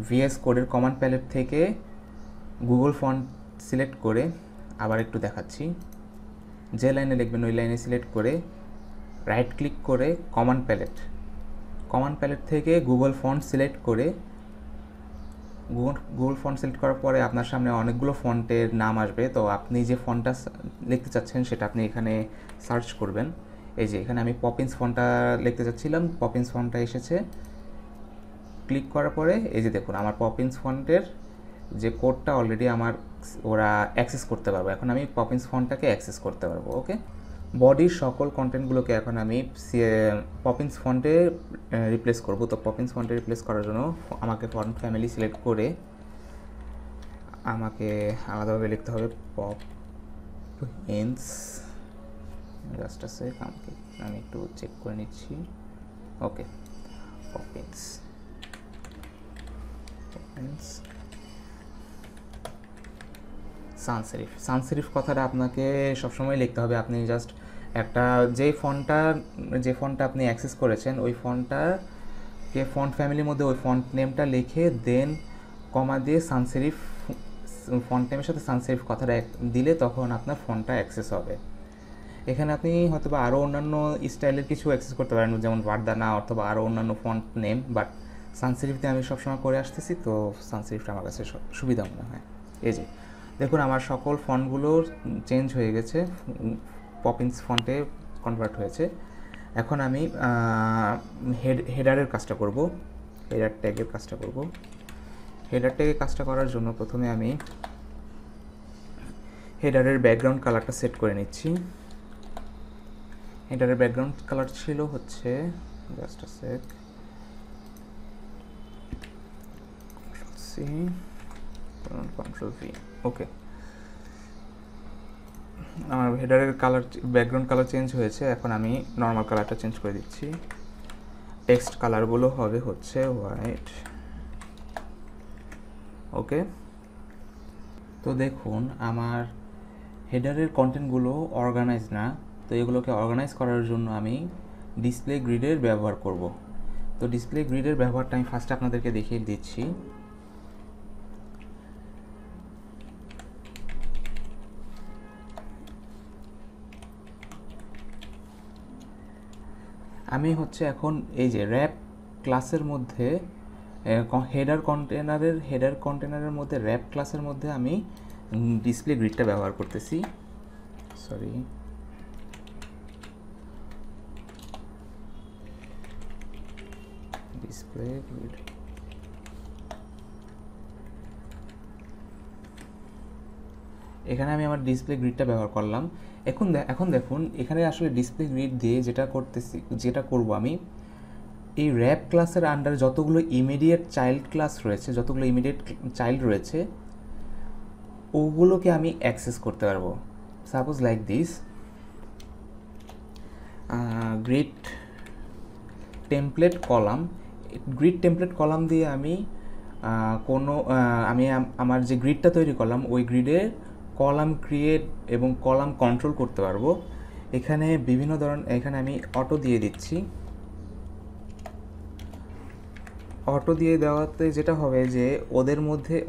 VS কোডের কমান্ড প্যালেট থেকে গুগল ফন্ট সিলেক্ট করে আবার একটু দেখাচ্ছি। যে লাইনে লিখবেন ওই লাইনে সিলেক্ট করে রাইট ক্লিক করে কমান্ড প্যালেট থেকে গুগল ফন্ট সিলেক্ট করে গুগল ফন্ট সিলেক্ট করার পরে আপনার সামনে অনেকগুলো ফন্টের নাম আসবে। তো আপনি যে ফন্টটা লিখতে চাচ্ছেন সেটা আপনি এখানে সার্চ করবেন। এই যে এখানে আমি পপিন্স ফন্টটা লিখতে চাচ্ছিলাম, পপিন্স ফন্টটা এসেছে। ক্লিক করার পরে এই যে দেখুন আমার পপিন্স ফন্টের যে কোডটা অলরেডি আমার ওরা অ্যাক্সেস করতে পারবো। এখন আমি পপিন্স ফন্টটাকে অ্যাক্সেস করতে পারবো। ওকে, বডির সকল কন্টেন্টগুলোকে এখন আমি পপিন্স ফন্টে রিপ্লেস করব। তো পপিন্স ফন্টে রিপ্লেস করার জন্য আমাকে ফন্ট ফ্যামিলি সিলেক্ট করে আমাকে আলাদাভাবে লিখতে হবে পপিন্স। জাস্ট আছে, আমি একটু চেক করে নিচ্ছি। ওকে, পপিন্স সানসেরিফ কথাটা আপনাকে সবসময় লিখতে হবে। আপনি জাস্ট একটা যে ফন্টটা আপনি অ্যাক্সেস করেছেন ওই ফন্টটাকে ফন্ট ফ্যামিলির মধ্যে ওই ফন্ট নেমটা লিখে দেন কমা দিয়ে সানসেরিফ ফন্ট নেমের সাথে সানসেরিফ কথাটা দিলে তখন আপনার ফন্টটা অ্যাক্সেস হবে। এখানে আপনি হয়তো বা আরও অন্যান্য স্টাইলের কিছু অ্যাক্সেস করতে পারেন, যেমন ভার্দানা অথবা আরও অন্যান্য ফন্ট নেম, বাট সানসেরিফতে আমি সবসময় করে আসতেছি, তো সানসেরিফটা আমার কাছে সুবিধা মনে হয়। এই যে দেখুন আমার সকল ফন্টগুলো চেঞ্জ হয়ে গেছে, পপিন্স ফন্টে কনভার্ট হয়েছে। এখন আমি হেডারের কাজটা করব, হেডার ট্যাগের কাজটা করার জন্য প্রথমে আমি হেডারের ব্যাকগ্রাউন্ড কালারটা সেট করে নিচ্ছি। হেডারের ব্যাকগ্রাউন্ড কালার ছিল হচ্ছে জাস্ট আ সেক, Ctrl+C, ওকে। আমার হেডারের ব্যাকগ্রাউন্ড কালার চেঞ্জ হয়েছে। এখন আমি নর্মাল কালারটা চেঞ্জ করে দিচ্ছি। টেক্সট কালারগুলো হবে হচ্ছে হোয়াইট। ওকে, তো দেখুন আমার হেডারের কন্টেন্টগুলো অর্গানাইজ না, তো এগুলোকে অর্গানাইজ করার জন্য আমি ডিসপ্লে গ্রিডের ব্যবহার করব। তো ডিসপ্লে গ্রিডের ব্যবহারটা আমি ফার্স্টে আপনাদেরকে দেখিয়ে দিচ্ছি। আমি হচ্ছে এখন এই যে র্যাপ ক্লাসের মধ্যে হেডার কন্টেনারের মধ্যে র্যাপ ক্লাসের মধ্যে আমি ডিসপ্লে গ্রিডটা ব্যবহার করতেছি। সরি, ডিসপ্লে গ্রিড, এখানে আমি আমার ডিসপ্লে গ্রিডটা ব্যবহার করলাম। এখন দেখুন এখানে আসলে ডিসপ্লে গ্রিড দিয়ে যেটা করব আমি এই র্যাপ ক্লাসের আন্ডার যতগুলো ইমিডিয়েট চাইল্ড রয়েছে ওগুলোকে আমি অ্যাক্সেস করতে পারবো। Suppose like this, grid template column দিয়ে আমি আমার যে গ্রিডটা তৈরি করলাম ওই গ্রিডের কলাম ক্রিয়েট এবং কলাম কন্ট্রোল করতে পারবো। এখানে এখানে আমি অটো দিয়ে দিচ্ছি। অটো দিয়ে দেওয়াতে যেটা হবে যে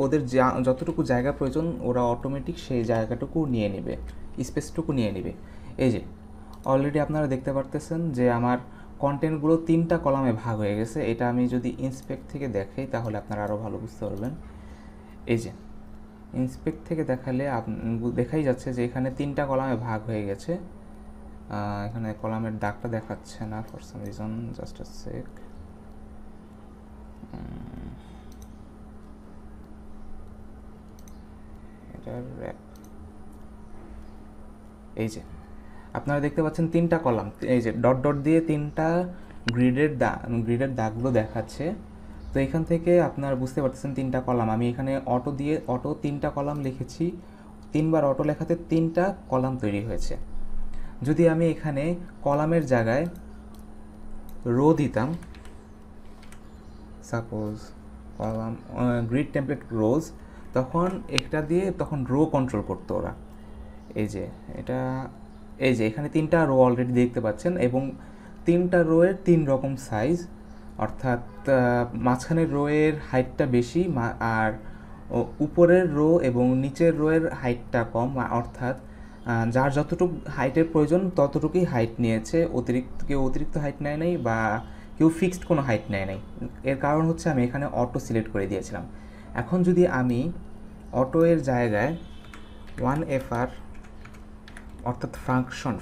ওদের যতটুকু জায়গা প্রয়োজন ওরা অটোমেটিক সেই জায়গাটুকু নিয়ে নেবে, স্পেসটুকু নিয়ে নেবে। এই যে অলরেডি আপনারা দেখতে পারতেছেন যে আমার কন্টেন্টগুলো 3টা কলামে ভাগ হয়ে গেছে। এটা আমি যদি ইন্সপেক্ট থেকে দেখাই তাহলে আপনারা আরও ভালো বুঝতে পারবেন। এই যে ইন্সপেক্ট থেকে দেখাই যাচ্ছে যে এখানে 3টা কলামে ভাগ হয়ে গেছে। এখানে কলামের দাগটা দেখাচ্ছে না for some reason, just a sec. এই যে আপনারা দেখতে পাচ্ছেন 3টা কলাম, এই যে ডট ডট দিয়ে 3টা গ্রিডের দাগগুলো দেখাচ্ছে। তো এখান থেকে আপনারা বুঝতে পারতেছেন 3টা কলাম। আমি এখানে অটো 3টা কলাম লিখেছি, 3বার অটো লেখাতে 3টা কলাম তৈরি হয়েছে। যদি আমি এখানে কলামের জায়গায় রো দিতাম, সাপোজ কলাম গ্রিড টেমপ্লেট রোজ, তখন রো কন্ট্রোল করতো ওরা। এই যে এখানে 3টা রো অলরেডি দেখতে পাচ্ছেন এবং 3টা রোয়ের 3 রকম সাইজ, অর্থাৎ মাঝখানের রোয়ের হাইটটা বেশি আর উপরের রো এবং নিচের রোয়ের হাইটটা কম, অর্থাৎ যার যতটুকু হাইটের প্রয়োজন ততটুকুই হাইট নিয়েছে, কেউ অতিরিক্ত হাইট নেয় নাই বা কেউ ফিক্সড কোনো হাইট নেয় নাই। এর কারণ হচ্ছে আমি এখানে অটো সিলেক্ট করে দিয়েছিলাম। এখন যদি আমি অটো এর জায়গায় 1FR অর্থাৎ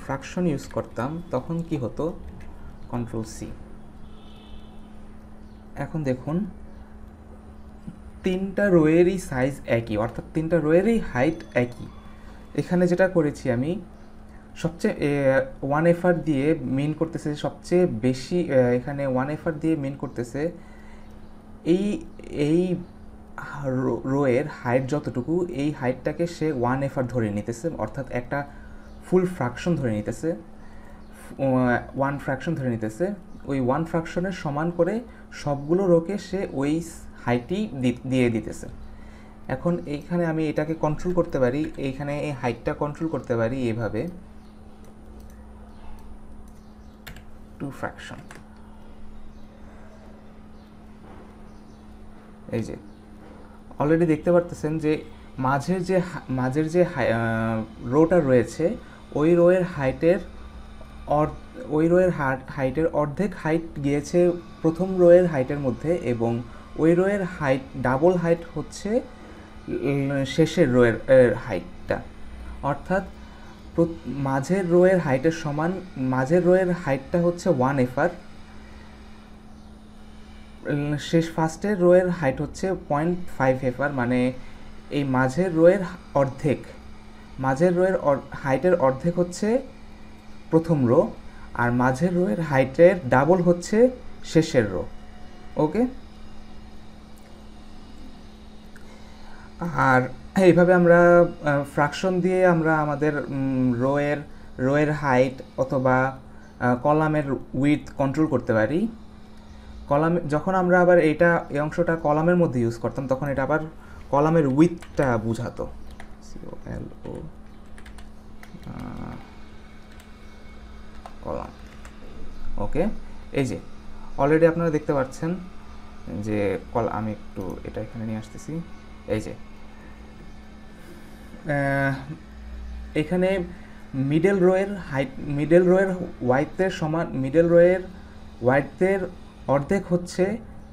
ফ্র্যাকশন ইউজ করতাম তখন কি হতো, Ctrl+C। এখন দেখুন তিনটা রোয়েরই সাইজ একই, অর্থাৎ তিনটা রোয়েরই হাইট একই। এখানে যেটা করেছি আমি সবচেয়ে 1FR দিয়ে মিন করতেছে সবচেয়ে বেশি, এখানে 1FR দিয়ে মিন করতেছে এই এই রোয়ের হাইট যতটুকু, এই হাইটটাকে সে 1FR ধরে নিতেছে, অর্থাৎ একটা ফুল ফ্র্যাকশন ধরে নিতেছে, 1 ফ্র্যাকশন ধরে নিতেছে। ওই 1 ফ্র্যাকশনের সমান করে সবগুলো রোকে সে ওই হাইটই দিয়ে দিতেছে। এখন এইখানে আমি এটাকে কন্ট্রোল করতে পারি, এইখানে এই হাইটটা কন্ট্রোল করতে পারি এভাবে 2 ফ্র্যাকশন। এই যে অলরেডি দেখতে পারতেছেন যে মাঝের যে রোটা রয়েছে ওই রোয়ের হাইটের অর্ধেক হাইট গিয়েছে প্রথম রোয়ের হাইটের মধ্যে, এবং ওই রোয়ের হাইট ডাবল হাইট হচ্ছে শেষের রোয়ের হাইটটা, অর্থাৎ মাঝের রোয়ের হাইটের সমান। মাঝের রোয়ের হাইটটা হচ্ছে 1FR, ফার্স্টের রোয়ের হাইট হচ্ছে 0.5FR, মানে এই মাঝের রোয়ের অর্ধেক, মাঝের রোয়ের হাইটের অর্ধেক হচ্ছে প্রথম রো, আর মাঝের রোয়ের হাইটের ডাবল হচ্ছে শেষের রো। ওকে, আর এইভাবে আমরা ফ্র্যাকশন দিয়ে আমরা আমাদের রোয়ের হাইট অথবা কলামের উইডথ কন্ট্রোল করতে পারি। যখন আমরা আবার এই অংশটা কলামের মধ্যে ইউজ করতাম তখন এটা আবার কলামের উইডথটা বুঝাতো, কলাম। ওকে, এই যে অলরেডি আপনারা দেখতে পাচ্ছেন যে আমি একটু এটা এখানে নিয়ে আসতেছি। এই যে এখানে মিডল রোয়ের ওয়াইডথের অর্ধেক হচ্ছে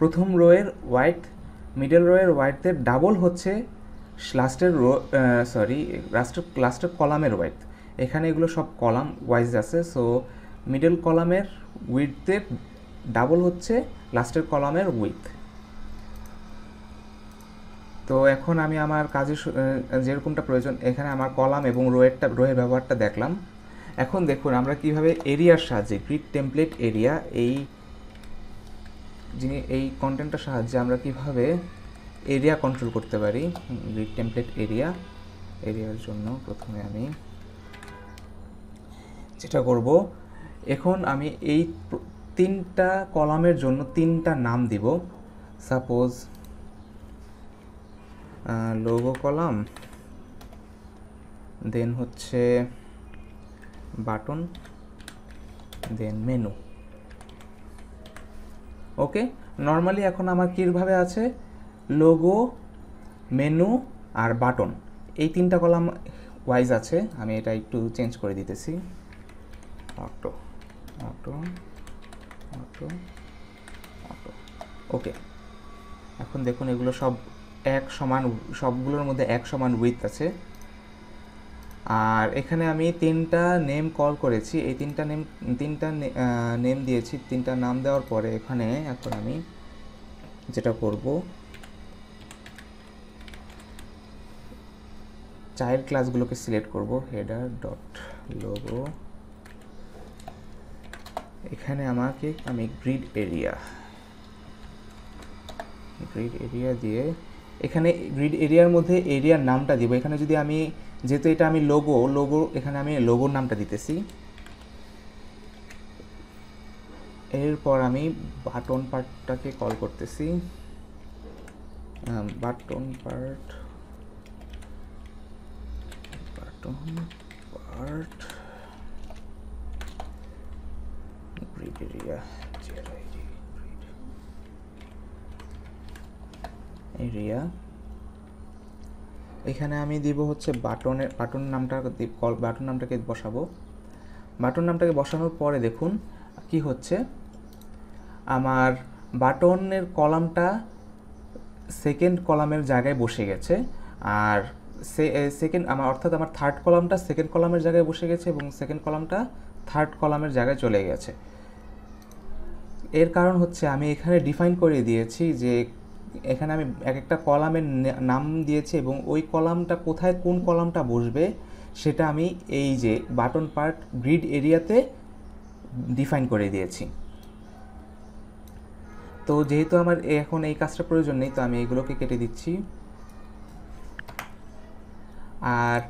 প্রথম রোয়ের ওয়াইড, মিডল রোয়ের ওয়াইডথের ডাবল হচ্ছে লাস্টের কলামের ওয়াইড। এখানে এগুলো সব কলাম ওয়াইজ আছে, সো মিডল কলামের উইডথের ডাবল হচ্ছে লাস্টের কলামের উইডথ। তো এখন আমি আমার কাজে যেরকমটা প্রয়োজন এখানে আমার কলাম এবং রোয়ের ব্যবহারটা দেখলাম। এখন দেখুন আমরা কিভাবে এরিয়ার সাহায্যে গ্রিড টেমপ্লেট এরিয়া এই কন্টেন্টটার সাহায্যে আমরা কিভাবে এরিয়া কন্ট্রোল করতে পারি। গ্রিড টেমপ্লেট এরিয়ার জন্য প্রথমে আমি যেটা করব, এখন আমি এই তিনটা কলামের জন্য তিনটা নাম দিব। সাপোজ লোগো কলাম, দেন হচ্ছে বাটন, দেন মেনু। ওকে, নর্মালি এখন আমার কীভাবে আছে, লোগো, মেনু আর বাটন, এই তিনটা কলাম ওয়াইজ আছে। আমি এটা একটু চেঞ্জ করে দিতেছি, অটো অটো অটো অটো। ওকে, এখন দেখুন এগুলো সব সবগুলোর মধ্যে এক সমান উইডথ আছে। আর এখানে আমি তিনটা নেম কল করেছি, এই তিনটা নেম দিয়েছি। তিনটা নাম দেওয়ার পরে এখন আমি যেটা করব, চাইল্ড ক্লাসগুলোকে সিলেক্ট করব, হেডার ডট লোগো। এখানে আমি গ্রিড এরিয়া দিয়ে এখানে গ্রিড এরিয়ার মধ্যে এরিয়ার নামটা দিব। এখানে যদি আমি, যেহেতু এটা আমি লোগো, এখানে আমি লোগোর নামটা দিতেছি। এরপর আমি বাটন পার্টটাকে কল করতেছি, বাটন পার্ট গ্রিড এরিয়া। এখানে আমি দিব হচ্ছে বাটন নামটাকে বসাবো। বাটন নামটাকে বসানোর পরে দেখুন কি হচ্ছে, আমার বাটনের কলামটা সেকেন্ড কলামের জায়গায় বসে গেছে, আর অর্থাৎ আমার থার্ড কলামটা সেকেন্ড কলামের জায়গায় বসে গেছে এবং সেকেন্ড কলামটা থার্ড কলামের জায়গায় চলে গেছে। এর কারণ হচ্ছে আমি এখানে ডিফাইন করে দিয়েছি যে এখানে আমি এক একটা কলামের নাম দিয়েছি এবং ওই কলামটা কোথায় কোন কলামটা বসবে সেটা আমি এই যে বাটন পার্ট গ্রিড এরিয়াতে ডিফাইন করে দিয়েছি। তো যেহেতু আমার এখন এই কাজটা প্রয়োজন নেই, তো আমি এগুলোকে কেটে দিচ্ছি। আর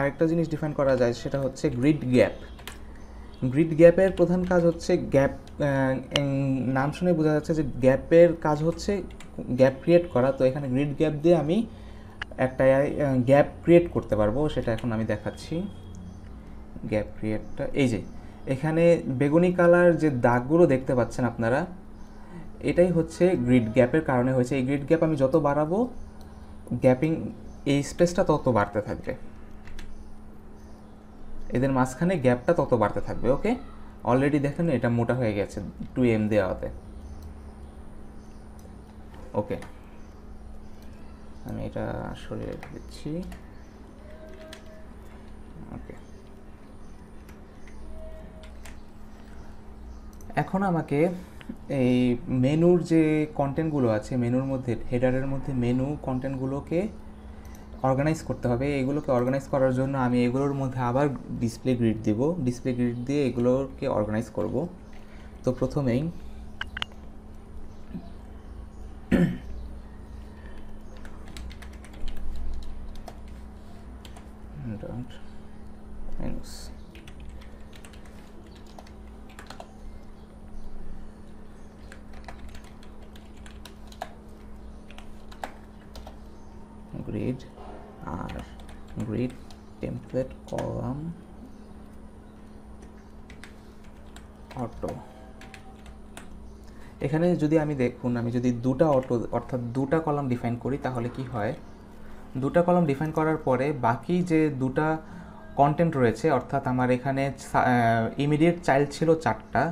আরেকটা জিনিস ডিফাইন করা যায়, সেটা হচ্ছে গ্রিড গ্যাপ। গ্রিড গ্যাপের প্রধান কাজ হচ্ছে নাম শুনে বোঝা যাচ্ছে যে গ্যাপের কাজ হচ্ছে গ্যাপ ক্রিয়েট করা। তো এখানে গ্রিড গ্যাপ দিয়ে আমি একটা গ্যাপ ক্রিয়েট করতে পারবো, সেটা এখন আমি দেখাচ্ছি। গ্যাপ ক্রিয়েটটা এই যে এখানে বেগুনি কালার যে দাগগুলো দেখতে পাচ্ছেন আপনারা, এটাই হচ্ছে গ্রিড গ্যাপের কারণে হয়েছে। এই গ্রিড গ্যাপ আমি যত বাড়াবো গ্যাপিং এই স্পেসটা তত বাড়তে থাকবে, এদের মাঝখানে গ্যাপটা তত বাড়তে থাকবে। ওকে, অলরেডি দেখেন এটা মোটা হয়ে গেছে 2m দেওয়াতে। ওকে, আমি এটা সরিয়ে দিচ্ছি। ওকে, এখন আমাকে এই মেনুর যে কন্টেন্টগুলো আছে, মেনুর মধ্যে হেডারের মধ্যে মেনু কন্টেন্টগুলোকে অর্গানাইজ করতে হবে। এগুলোকে অর্গানাইজ করার জন্য আমি এগুলোর মধ্যে আবার ডিসপ্লে গ্রিড দেব। ডিসপ্লে গ্রিড দিয়ে এগুলোকে অর্গানাইজ করব। তো প্রথমেই menus grid আর grid template column auto। এখানে যদি আমি দেখুন, আমি যদি দুটা অটো অর্থাৎ দুটা কলাম ডিফাইন করি তাহলে কি হয়, দুটা কলাম ডিফাইন করার পরে বাকি যে দুটা কন্টেন্ট রয়েছে, অর্থাৎ আমার এখানে ইমিডিয়েট চাইল্ড ছিল 4টা,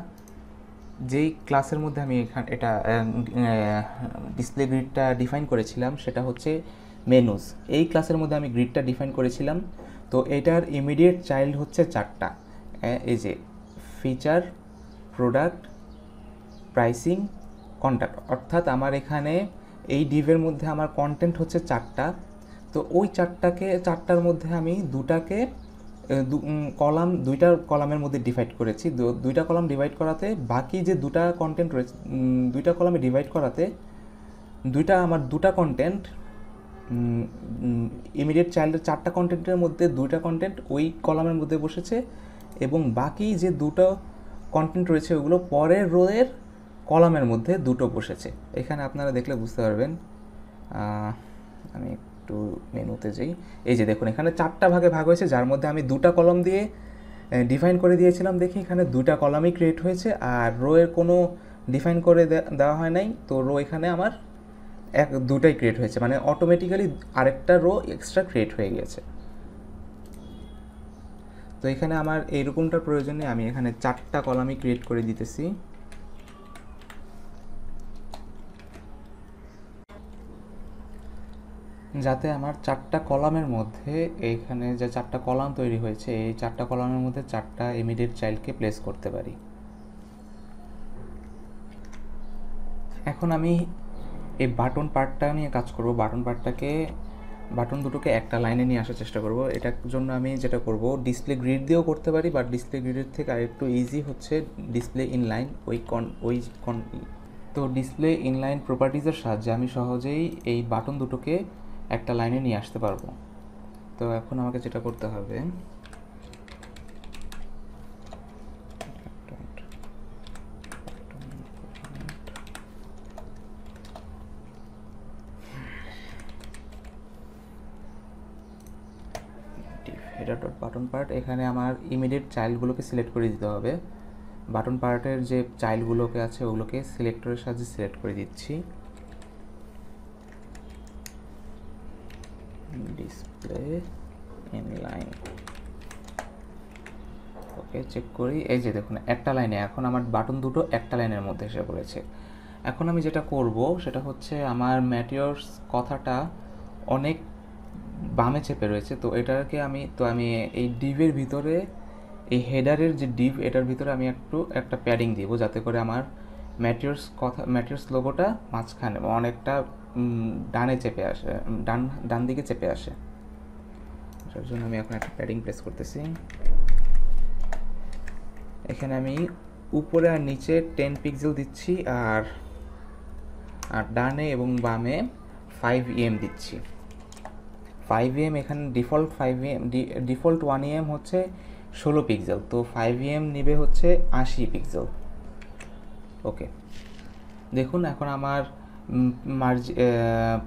যেই ক্লাসের মধ্যে আমি এটা ডিসপ্লে গ্রিডটা ডিফাইন করেছিলাম সেটা হচ্ছে মেনুস। এই ক্লাসের মধ্যে আমি গ্রিডটা ডিফাইন করেছিলাম। তো এটার ইমিডিয়েট চাইল্ড হচ্ছে 4টা, এই যে ফিচার, প্রোডাক্ট, প্রাইসিং, কন্ট্যাক্ট। অর্থাৎ আমার এখানে এই ডিভের মধ্যে আমার কন্টেন্ট হচ্ছে 4টা। তো ওই 4টার মধ্যে আমি দুইটা কলামের মধ্যে ডিভাইড করেছি। দুইটা কলাম ডিভাইড করাতে বাকি যে দুটা কন্টেন্ট রয়েছে, দুইটা কলামে ডিভাইড করাতে আমার দুটা কন্টেন্ট ইমিডিয়েট চাইল্ডের 4টা কন্টেন্টের মধ্যে দুইটা কন্টেন্ট ওই কলামের মধ্যে বসেছে এবং বাকি যে দুটো কন্টেন্ট রয়েছে ওগুলো পরের রোয়ের কলামের মধ্যে দুটো বসেছে। এখানে আপনারা দেখলে বুঝতে পারবেন। আমি একটু মেনুতে যাই। এই যে দেখুন এখানে 4টা ভাগে ভাগ হয়েছে, যার মধ্যে আমি দুটা কলাম দিয়ে ডিফাইন করে দিয়েছিলাম। দেখি এখানে দুটা কলামই ক্রিয়েট হয়েছে আর রোয়ের কোনো ডিফাইন করে দেওয়া হয় নাই। তো রো এখানে আমার দুটাই ক্রিয়েট হয়েছে, মানে অটোমেটিক্যালি আরেকটা রো এক্সট্রা ক্রিয়েট হয়ে গেছে। তো এখানে আমার এইরকমটার প্রয়োজন নেই, আমি এখানে 4টা কলামই ক্রিয়েট করে দিতেছি। যাতে আমার 4টা কলামের মধ্যে এইখানে যে 4টা কলাম তৈরি হয়েছে এই 4টা কলামের মধ্যে 4টা ইমিডিয়েট চাইল্ডকে প্লেস করতে পারি। এখন আমি এই বাটন পার্টটা নিয়ে কাজ করব। বাটন দুটোকে একটা লাইনে নিয়ে আসার চেষ্টা করব। এটার জন্য আমি যেটা করব, ডিসপ্লে গ্রিড দিয়েও করতে পারি, বাট ডিসপ্লে গ্রিডের থেকে আরেকটু ইজি হচ্ছে ডিসপ্লে ইনলাইন। তো ডিসপ্লে ইনলাইন প্রপার্টিজের সাহায্যে আমি সহজেই এই বাটন দুটোকে একটা লাইনে নিয়ে আসতে পারবো। তো এখন আমাকে যেটা করতে হবে, হেডার ডট বাটন পার্ট, এখানে আমার ইমিডিয়েট চাইল্ডগুলোকে সিলেক্ট করে দিতে হবে। বাটন পার্টের যে চাইল্ডগুলোকে আছে ওগুলোকে সিলেক্টরের সাহায্যে সিলেক্ট করে দিচ্ছি। Display inline. ওকে, চেক করি। এই যে দেখুন একটা লাইনে, এখন আমার বাটন দুটো একটা লাইনের মধ্যে এসে পড়েছে। এখন আমি যেটা করব সেটা হচ্ছে আমার ম্যাটিওরস কথাটা অনেক বামে চেপে রয়েছে, তো এটাকে আমি এই ডিভের ভিতরে, এই হেডারের যে ডিভ, এটার ভিতরে আমি একটা প্যাডিং দিব, যাতে করে আমার ম্যাটিওরস লোগোটা মাঝখানে অনেকটা ডানে চেপে আসে, ডান দিকে চেপে আসে। যার জন্য আমি এখন একটা প্যাডিং প্রেস করতেছি। এখানে আমি উপরে আর নিচে 10 পিক্সেল দিচ্ছি, আর ডানে এবং বামে 5 em দিচ্ছি। 5 em এখানে ডিফল্ট 1 em হচ্ছে 16 পিক্সেল, তো 5 em নিবে হচ্ছে 80 পিক্সেল। ওকে, দেখুন এখন আমার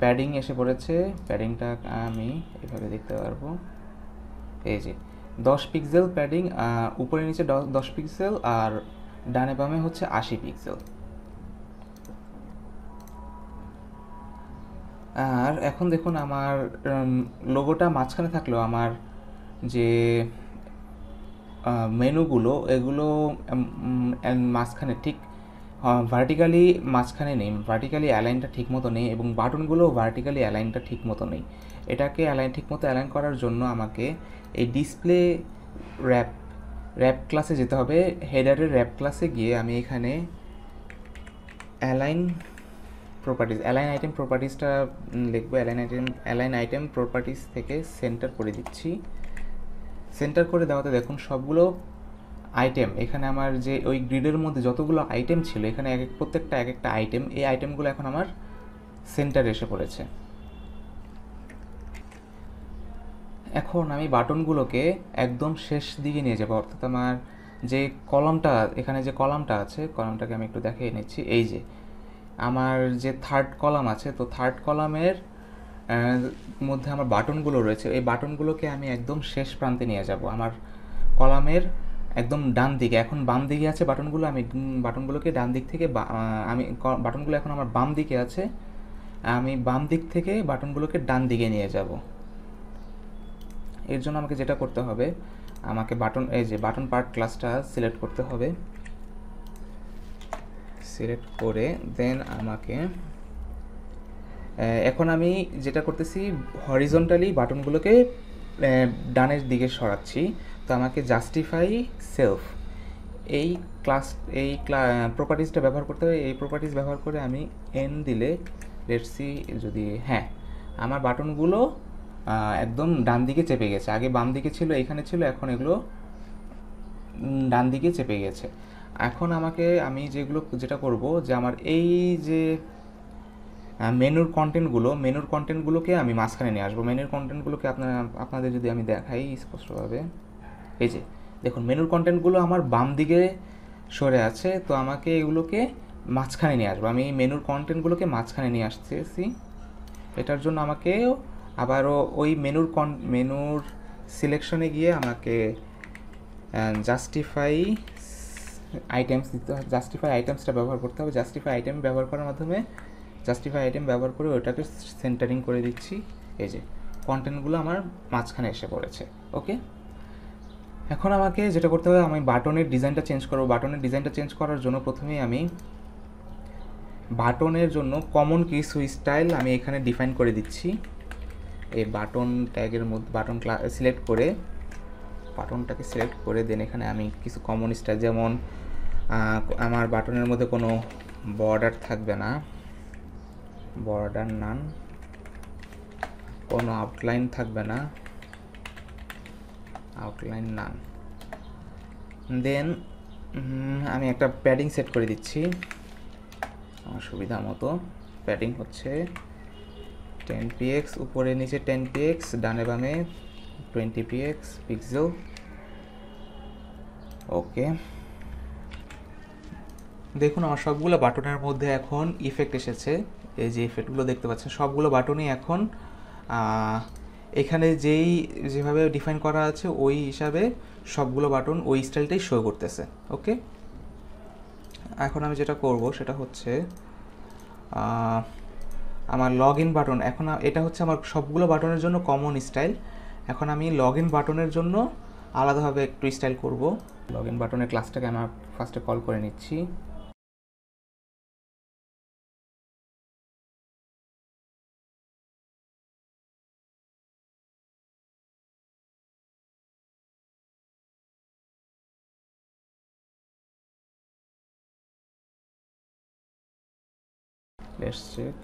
প্যাডিং এসে পড়েছে। প্যাডিংটা আমি এভাবে দেখতে পারবো, এই যে 10 পিক্সেল প্যাডিং, উপরে নিচে 10 পিক্সেল, আর ডানে বামে হচ্ছে 80 পিক্সেল। আর এখন দেখুন আমার লোগোটা মাঝখানে থাকলেও আমার যে মেনুগুলো, এগুলো মাঝখানে ঠিক ভার্টিক্যালি মাঝখানে নেই, ভার্টিক্যালি অ্যালাইনটা ঠিক মতো নেই, এবং বাটনগুলো ভার্টিক্যালি অ্যালাইনটা ঠিক মতো নেই। এটাকে ঠিক মতো অ্যালাইন করার জন্য আমাকে এই ডিসপ্লে র্যাপ ক্লাসে যেতে হবে। হেডারের র্যাপ ক্লাসে গিয়ে আমি এখানে অ্যালাইন আইটেম প্রপার্টিসটা লিখবো। অ্যালাইন আইটেম প্রপার্টিস থেকে সেন্টার করে দিচ্ছি। সেন্টার করে দেওয়াতে দেখুন সবগুলো আইটেম, এখানে আমার যে ওই গ্রিডের মধ্যে যতগুলো আইটেম ছিল, এখানে প্রত্যেকটা এক একটা আইটেম, এই আইটেমগুলো এখন আমার সেন্টারে এসে পড়েছে। এখন আমি বাটনগুলোকে একদম শেষ দিকে নিয়ে যাবো, অর্থাৎ আমার যে কলামটা, এখানে যে কলামটা আছে, কলামটাকে আমি একটু দেখিয়ে নিচ্ছি। এই যে আমার যে থার্ড কলাম আছে, তো থার্ড কলামের মধ্যে আমার বাটনগুলো রয়েছে, এই বাটনগুলোকে আমি একদম শেষ প্রান্তে নিয়ে যাব, আমার কলামের একদম ডান দিকে। এখন বাম দিকে আছে বাটনগুলো, আমি বাটনগুলোকে ডান দিক থেকে, বাটনগুলো এখন আমার বাম দিকে আছে, আমি বাম দিক থেকে বাটনগুলোকে ডান দিকে নিয়ে যাব। এর জন্য আমাকে যেটা করতে হবে, আমাকে এই যে বাটন পার্ট ক্লাসটা সিলেক্ট করতে হবে। সিলেক্ট করে দেন আমাকে এখন আমি যেটা করতেছি, হরিজন্টালি বাটনগুলোকে ডানের দিকে সরাচ্ছি। তো আমাকে জাস্টিফাই সেলফ এই প্রপার্টিসটা ব্যবহার করতে হবে। এই প্রপার্টিস ব্যবহার করে আমি এন দিলে, লেটস সি, যদি হ্যাঁ, আমার বাটনগুলো একদম ডান দিকে চেপে গেছে। আগে বাম দিকে ছিল, এখানে ছিল, এখন এগুলো ডান দিকে চেপে গেছে। এখন আমি যেটা করব, যে আমার এই যে মেনুর কন্টেন্টগুলোকে আমি মাঝখানে নিয়ে আসবো। মেনুর কন্টেন্টগুলোকে আপনাদের যদি আমি দেখাই স্পষ্টভাবে, এই যে দেখুন মেনুর কন্টেন্টগুলো আমার বাম দিকে সরে আছে, তো আমাকে এগুলোকে মাঝখানে নিয়ে আসবো। আমি মেনুর কন্টেন্টগুলোকে মাঝখানে নিয়ে আসতেছি। এটার জন্য আমাকে আবারও ওই মেনুর সিলেকশনে গিয়ে আমাকে জাস্টিফাই আইটেমসটা ব্যবহার করতে হবে। জাস্টিফাই আইটেম ব্যবহার করার মাধ্যমে ব্যবহার করে ওটাকে সেন্টারিং করে দিচ্ছি। এই যে কন্টেন্টগুলো আমার মাঝখানে এসে পড়েছে। ওকে, এখন আমাকে যেটা করতে হবে, আমি বাটনের ডিজাইনটা চেঞ্জ করবো। বাটনের ডিজাইনটা চেঞ্জ করার জন্য প্রথমেই আমি বাটনের জন্য কমন কিছু স্টাইল আমি এখানে ডিফাইন করে দিচ্ছি। এই বাটন ট্যাগের মধ্যে বাটনটাকে সিলেক্ট করে দেন এখানে আমি কিছু কমন স্টাইল, যেমন আমার বাটনের মধ্যে কোনো বর্ডার থাকবে না, বর্ডার নান, কোনো আউটলাইন থাকবে না, আউটলাইন নান। দেন আমি একটা প্যাডিং সেট করে দিচ্ছি আমার সুবিধা মতো। প্যাডিং হচ্ছে 10px, উপরে নিচে 10px, ডানে বামে 20px পিক্সেল। ওকে, দেখুন আমার সবগুলো বাটনের মধ্যে এখন ইফেক্ট এসেছে। এই যে ইফেক্টগুলো দেখতে পাচ্ছেন, সবগুলো বাটনই এখন এখানে যেভাবে ডিফাইন করা আছে ওই হিসাবে সবগুলো বাটন ওই স্টাইলটাই শো করতেছে। ওকে, এখন আমি যেটা করব সেটা হচ্ছে আমার লগ ইন বাটন, এখন এটা হচ্ছে আমার সবগুলো বাটনের জন্য কমন স্টাইল। এখন আমি লগ ইন বাটনের জন্য আলাদাভাবে একটু স্টাইল করব। লগ ইন বাটনের ক্লাসটাকে আমার ফার্স্টে কল করে নিচ্ছি। Let's check.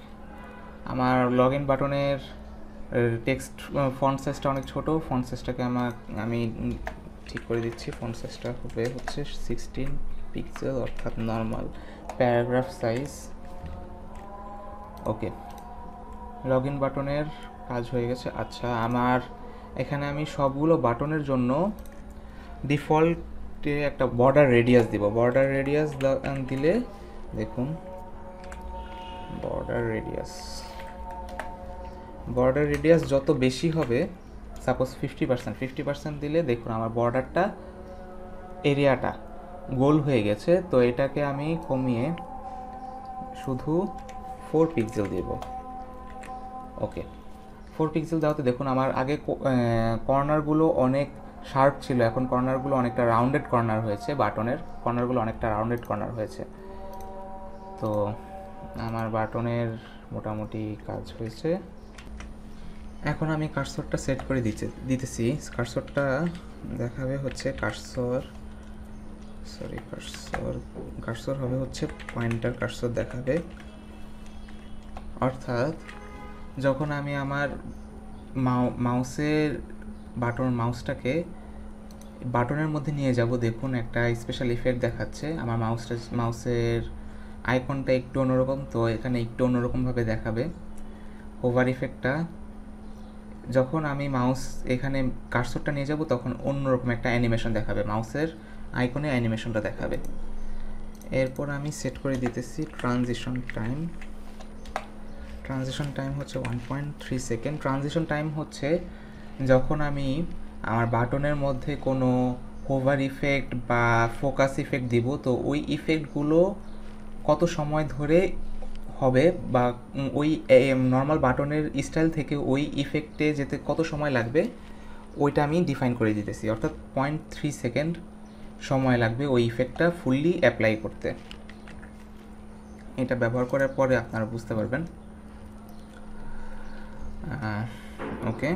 আমার লগ ইন বাটনের টেক্সট ফন্ট সাইজটা অনেক ছোট, ফন্ট সাইজটাকে আমি ঠিক করে দিচ্ছি। ফন্ট সাইজটা হবে হচ্ছে 16 পিক্সেল, অর্থাৎ normal paragraph size. Okay, log in বাটনের কাজ হয়ে গেছে। আচ্ছা, আমার এখানে আমি সবগুলো বাটনের জন্য ডিফল্টে একটা বর্ডার রেডিয়াস দিব। বর্ডার রেডিয়াস দিলে দেখুন, বর্ডার রেডিয়াস যত বেশি হবে, সাপোজ 50% দিলে দেখুন আমার বর্ডারটা এরিয়াটা গোল হয়ে গেছে। তো এটাকে আমি কমিয়ে শুধু 4 পিক্সেল দেব। ওকে, 4 পিক্সেল দেওয়াতে দেখুন আমার আগে কর্নারগুলো অনেক শার্প ছিল, এখন কর্নারগুলো অনেকটা রাউন্ডেড কর্নার হয়েছে। বাটনের কর্নারগুলো অনেকটা রাউন্ডেড কর্নার হয়েছে। তো আমার বাটনের মোটামুটি কাজ হয়েছে। এখন আমি কার্সরটা সেট করে দিতেছি। কার্সরটা দেখাবে হচ্ছে কার্সর হবে হচ্ছে পয়েন্টার কার্সর দেখাবে। অর্থাৎ যখন আমি আমার মাউসটাকে বাটনের মধ্যে নিয়ে যাব, দেখুন একটা স্পেশাল ইফেক্ট দেখাচ্ছে। আমার মাউসের আইকনটা একটু অন্যরকম, তো এখানে একটু অন্যরকমভাবে দেখাবে। ওভার ইফেক্টটা যখন আমি মাউস এখানে কার্সরটা নিয়ে যাব, তখন অন্যরকম একটা অ্যানিমেশন দেখাবে, মাউসের আইকনে অ্যানিমেশনটা দেখাবে। এরপর আমি সেট করে দিতেছি ট্রানজিশন টাইম হচ্ছে 1.3 সেকেন্ড। ট্রানজিশন টাইম হচ্ছে যখন আমি আমার বাটনের মধ্যে কোনো হোভার ইফেক্ট বা ফোকাস ইফেক্ট দিব, তো ওই ইফেক্টগুলো কত সময় ধরে হবে বা ওই নর্মাল বাটনের স্টাইল থেকে ওই ইফেক্টে যেতে কত সময় লাগবে, ওইটা আমি ডিফাইন করে দিতেছি। অর্থাৎ 0.3 সেকেন্ড সময় লাগবে ওই ইফেক্টটা ফুললি অ্যাপ্লাই করতে। এটা ব্যবহার করার পরে আপনারা বুঝতে পারবেন। ওকে,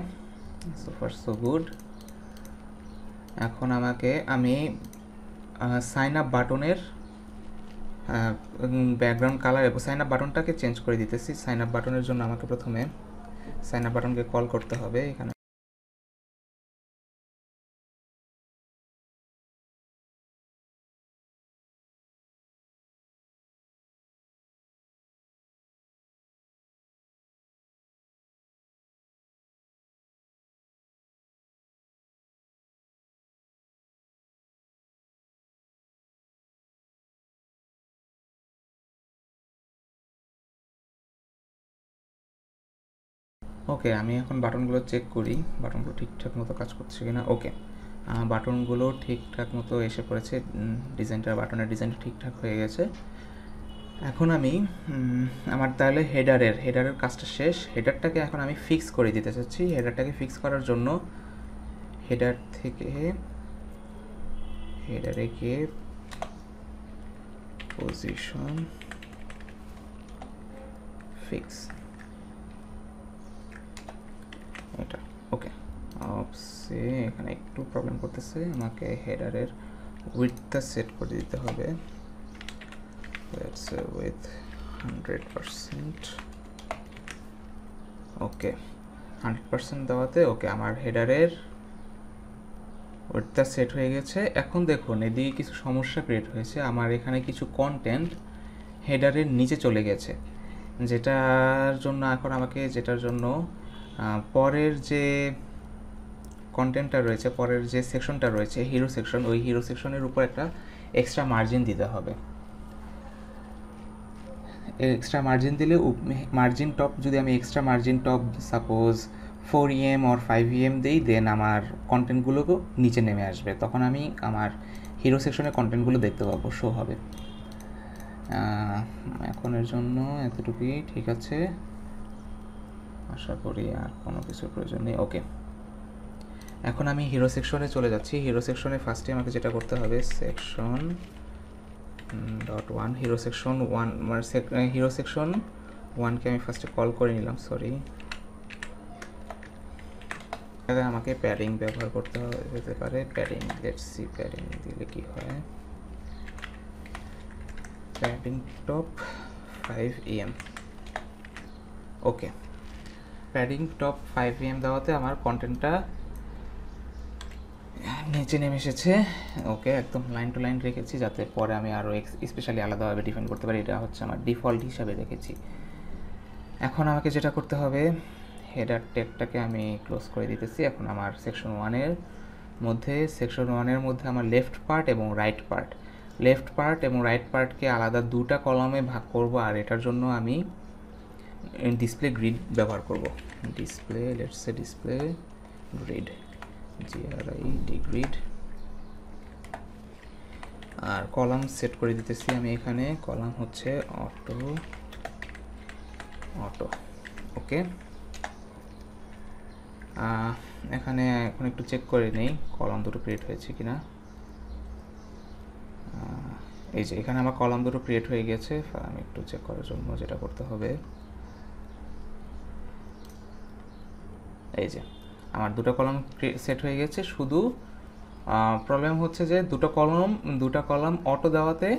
সো ফার সো গুড। এখন আমি সাইন আপ বাটনের ব্যাকগ্রাউন্ড কালার এবং সাইন আপ বাটনটাকে চেঞ্জ করে দিতেছি। সাইন আপ বাটনের জন্য আমাকে প্রথমে সাইন আপ বাটনকে কল করতে হবে। এখানে ওকে, আমি এখন বাটনগুলো চেক করি, বাটনগুলো ঠিকঠাক মতো কাজ করছে কিনা। ওকে, বাটনগুলো ঠিকঠাক মতো এসে পড়েছে, বাটনের ডিজাইনটা ঠিকঠাক হয়ে গেছে। এখন আমি আমার তাহলে হেডারের কাজটা শেষ। হেডারটাকে এখন আমি ফিক্স করে দিতে চাচ্ছি। হেডারটাকে ফিক্স করার জন্য হেডার থেকে হেডারে গিয়ে পজিশন ফিক্স, এটা ওকে। অপসে এখানে একটু প্রবলেম করতেছে, আমাকে হেডারের উইডথটা সেট করে দিতে হবে। let's say with 100%। ওকে, 100% দেওয়াতে ওকে আমার হেডারের উইডথটা সেট হয়ে গেছে। এখন দেখুন এদিকে কিছু সমস্যা ক্রিয়েট হয়েছে। আমার এখানে কিছু কন্টেন্ট হেডারের নিচে চলে গেছে, যেটার জন্য পরের যে কন্টেন্টটা রয়েছে, পরের যে সেকশনটা রয়েছে হিরো সেকশন, ওই হিরো সেকশনের উপর একটা এক্সট্রা মার্জিন দিতে হবে। এক্সট্রা মার্জিন দিলে মার্জিন টপ, যদি আমি extra margin top suppose 4 EM or 5 EM দিই, দেন আমার কন্টেন্টগুলোকেও নিচে নেমে আসবে, তখন আমি আমার হিরো সেকশনের কন্টেন্টগুলো দেখতে পাবো, শো হবে। এখন এর জন্য এতটুকুই ঠিক আছে। আশা করি আর কোনো কিছুর প্রয়োজন নেই। ওকে, এখন আমি হিরো সেকশনে চলে যাচ্ছি। হিরো সেকশনে ফার্স্টে আমাকে যেটা করতে হবে, section dot one, hero section one, মানে হিরো সেকশন ওয়ানকে আমি ফার্স্টে কল করে নিলাম, সরি। আমাকে প্যাডিং ব্যবহার করতে হতে পারে, প্যাডিং, লেটস সি প্যাডিং দিলে কি হয়। Padding top 5 em। ওকে, প্যাডিং টপ 5 em দেওয়াতে আমার কন্টেন্টটা নিচে নেমে এসেছে। ওকে, একদম লাইন টু লাইন রেখেছি যাতে পরে আমি আরও স্পেশালি আলাদাভাবে ডিফাইন করতে পারি। এটা হচ্ছে আমার ডিফল্ট হিসাবে রেখেছি। এখন আমাকে যেটা করতে হবে, হেডার ট্যাগটাকে আমি ক্লোজ করে দিতেছি। এখন আমার সেকশন ওয়ানের মধ্যে আমার লেফট পার্ট এবং রাইট পার্টকে আলাদা দুটা কলামে ভাগ করব, আর এটার জন্য আমি ডিসপ্লে গ্রিড ব্যবহার করব। ডিসপ্লে গ্রিড, গ্রিড, আর কলাম সেট করে দিতেছি আমি এখানে। কলাম হচ্ছে অটো। ওকে, এখানে এখন একটু চেক করে নেই কলাম দুটো ক্রিয়েট হয়েছে কিনা। এই যে এখানে আমার কলাম দুটো ক্রিয়েট হয়ে গেছে। আমি একটু চেক করার জন্য যেটা করতে হবে, এই যে আমার দুটো কলাম সেট হয়ে গেছে। শুধু প্রবলেম হচ্ছে যে দুটো কলাম অটো দেওয়াতে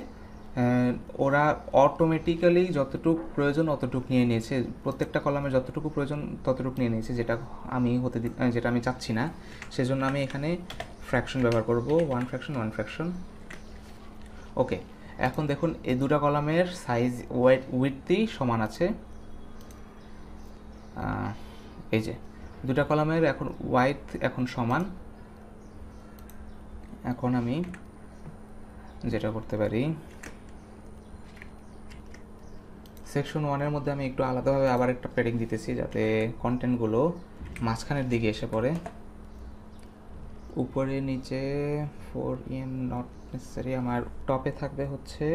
ওরা অটোমেটিক্যালি যতটুকু প্রয়োজন অতটুকু নিয়ে নিয়েছে, প্রত্যেকটা কলামে যতটুকু প্রয়োজন ততটুকু নিয়ে নিয়েছে, যেটা আমি চাচ্ছি না। সেজন্য আমি এখানে ফ্র্যাকশন ব্যবহার করব, ওয়ান ফ্র্যাকশন। ওকে, এখন দেখুন এই দুটো কলামের সাইজ উইডথই সমান আছে। এই যে দুটো কলামের এখন ওয়াইড এখন সমান। এখন আমি যেটা করতে পারি, সেকশন ওয়ানের মধ্যে আমি একটু আলাদাভাবে আবার একটা প্যাডিং দিতেছি যাতে কন্টেন্টগুলো মাঝখানের দিকে এসে পড়ে। উপরে নিচে 4 em নট নেসেসারি, আমার টপে থাকবে হচ্ছে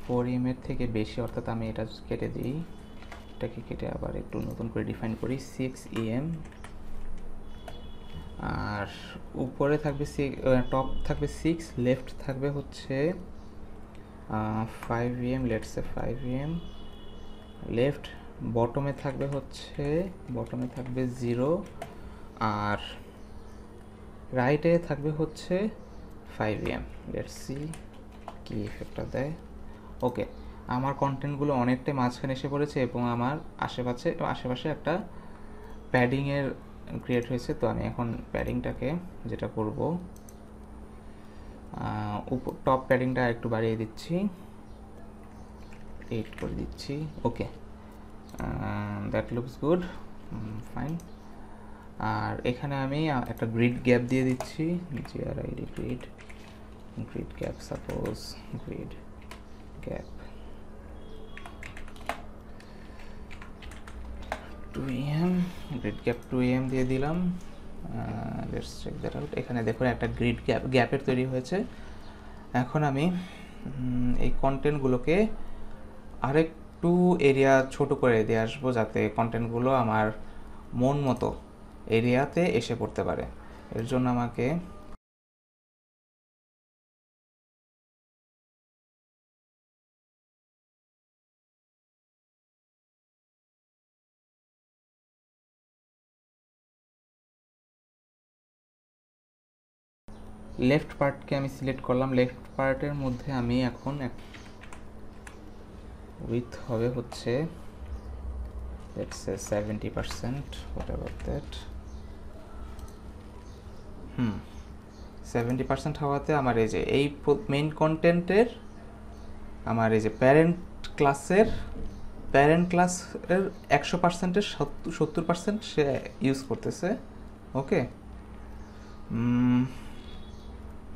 4 em এর থেকে বেশি, অর্থাৎ আমি এটা কেটে দিই। এটাকে কেটে আবার একটু নতুন করে ডিফাইন করি, 6 em। আর উপরে থাকবে টপ থাকবে 6, লেফট থাকবে হচ্ছে 5 em, let's say 5 em। Left বটমে থাকবে 0, আর রাইটে থাকবে হচ্ছে 5 em। লেটস সি কি ইফেক্টটা দেয়। ওকে, আমার কন্টেন্টগুলো অনেকটাই মাঝখানে এসে পড়েছে এবং আমার আশেপাশে একটা প্যাডিংয়ের ক্রিয়েট হয়েছে। তো আমি এখন প্যাডিংটাকে যেটা করব, টপ প্যাডিংটা একটু বাড়িয়ে দিচ্ছি, 8 করে দিচ্ছি। Okay, that looks good, fine. আর এখানে আমি একটা গ্রিড গ্যাপ দিয়ে দিচ্ছি, grid gap, suppose grid gap 2 em, grid gap 2 em দিয়ে দিলাম। Let's check that out. এখানে দেখুন একটা গ্রিড গ্যাপের তৈরি হয়েছে। এখন আমি এই কন্টেন্টগুলোকে আরেকটু এরিয়া ছোট করে দিয়ে আসবো যাতে কন্টেন্টগুলো আমার মন মতো এরিয়াতে এসে পড়তে পারে। এর জন্য আমাকে লেফট পার্টকে আমি সিলেক্ট করলাম। লেফট পার্টের মধ্যে আমি এখন উইথ হবে হচ্ছে let's say 70%, whatever that। 70% হওয়াতে আমার এই যে এই মেইন কন্টেন্টের আমার এই যে প্যারেন্ট ক্লাসের 100%-এর 70% সে ইউজ করতেছে। ওকে,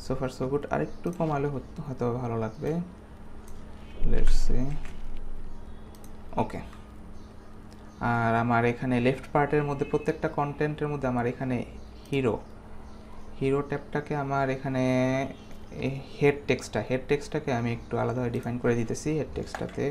সো ফার সো গুড। আরেকটু কমালে হয়তো ভালো লাগবে, লেটস সি। ওকে, আর আমার এখানে লেফট পার্টের মধ্যে প্রত্যেকটা কন্টেন্টের মধ্যে আমার এখানে হিরো ট্যাবটাকে আমার এখানে হেড টেক্সটটাকে আমি একটু আলাদাভাবে ডিফাইন করে দিতেছি। হেড টেক্সটটাতে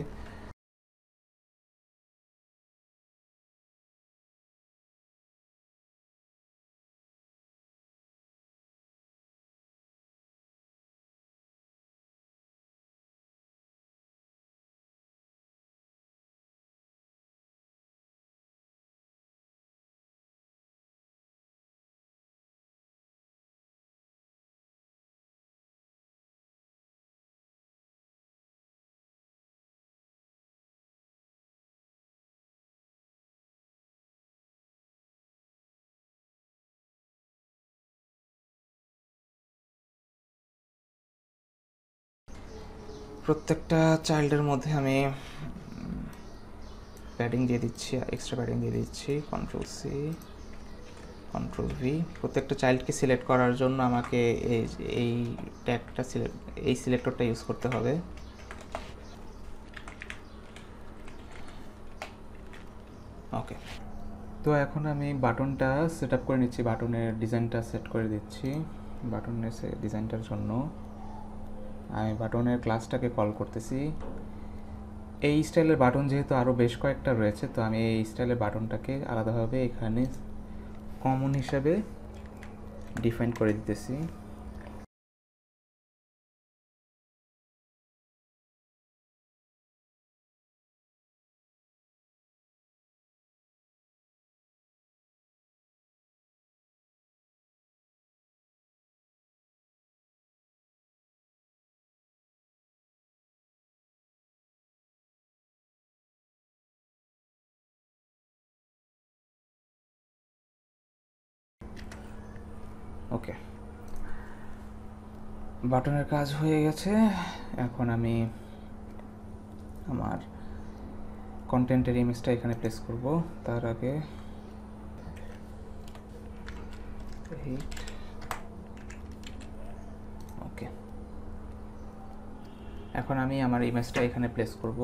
প্রত্যেকটা চাইল্ডের মধ্যে আমি প্যাডিং দিয়ে দিচ্ছি, এক্সট্রা প্যাডিং দিয়ে দিচ্ছি। Control C, control V. প্রত্যেকটা চাইল্ডকে সিলেক্ট করার জন্য আমাকে এই ট্যাগটা এই সিলেক্টরটা ইউজ করতে হবে। ওকে, তো এখন আমি বাটনটা সেট আপ করে নিচ্ছি, বাটনের ডিজাইনটা সেট করে দিচ্ছি। বাটনের ডিজাইনটার জন্য আমি বাটনের ক্লাসটাকে কল করতেছি। এই স্টাইলের বাটন যেহেতু আরও বেশ কয়েকটা রয়েছে, তো আমি এই স্টাইলের বাটনটাকে আলাদাভাবে এখানে কমন হিসাবে ডিফাইন করে দিতেছি। ওকে, বাটনের কাজ হয়ে গেছে। এখন আমি আমার কন্টেন্টের ইমেজটা এখানে প্লেস করব। তার আগে ওকে, এখন আমি আমার ইমেজটা এখানে প্লেস করব।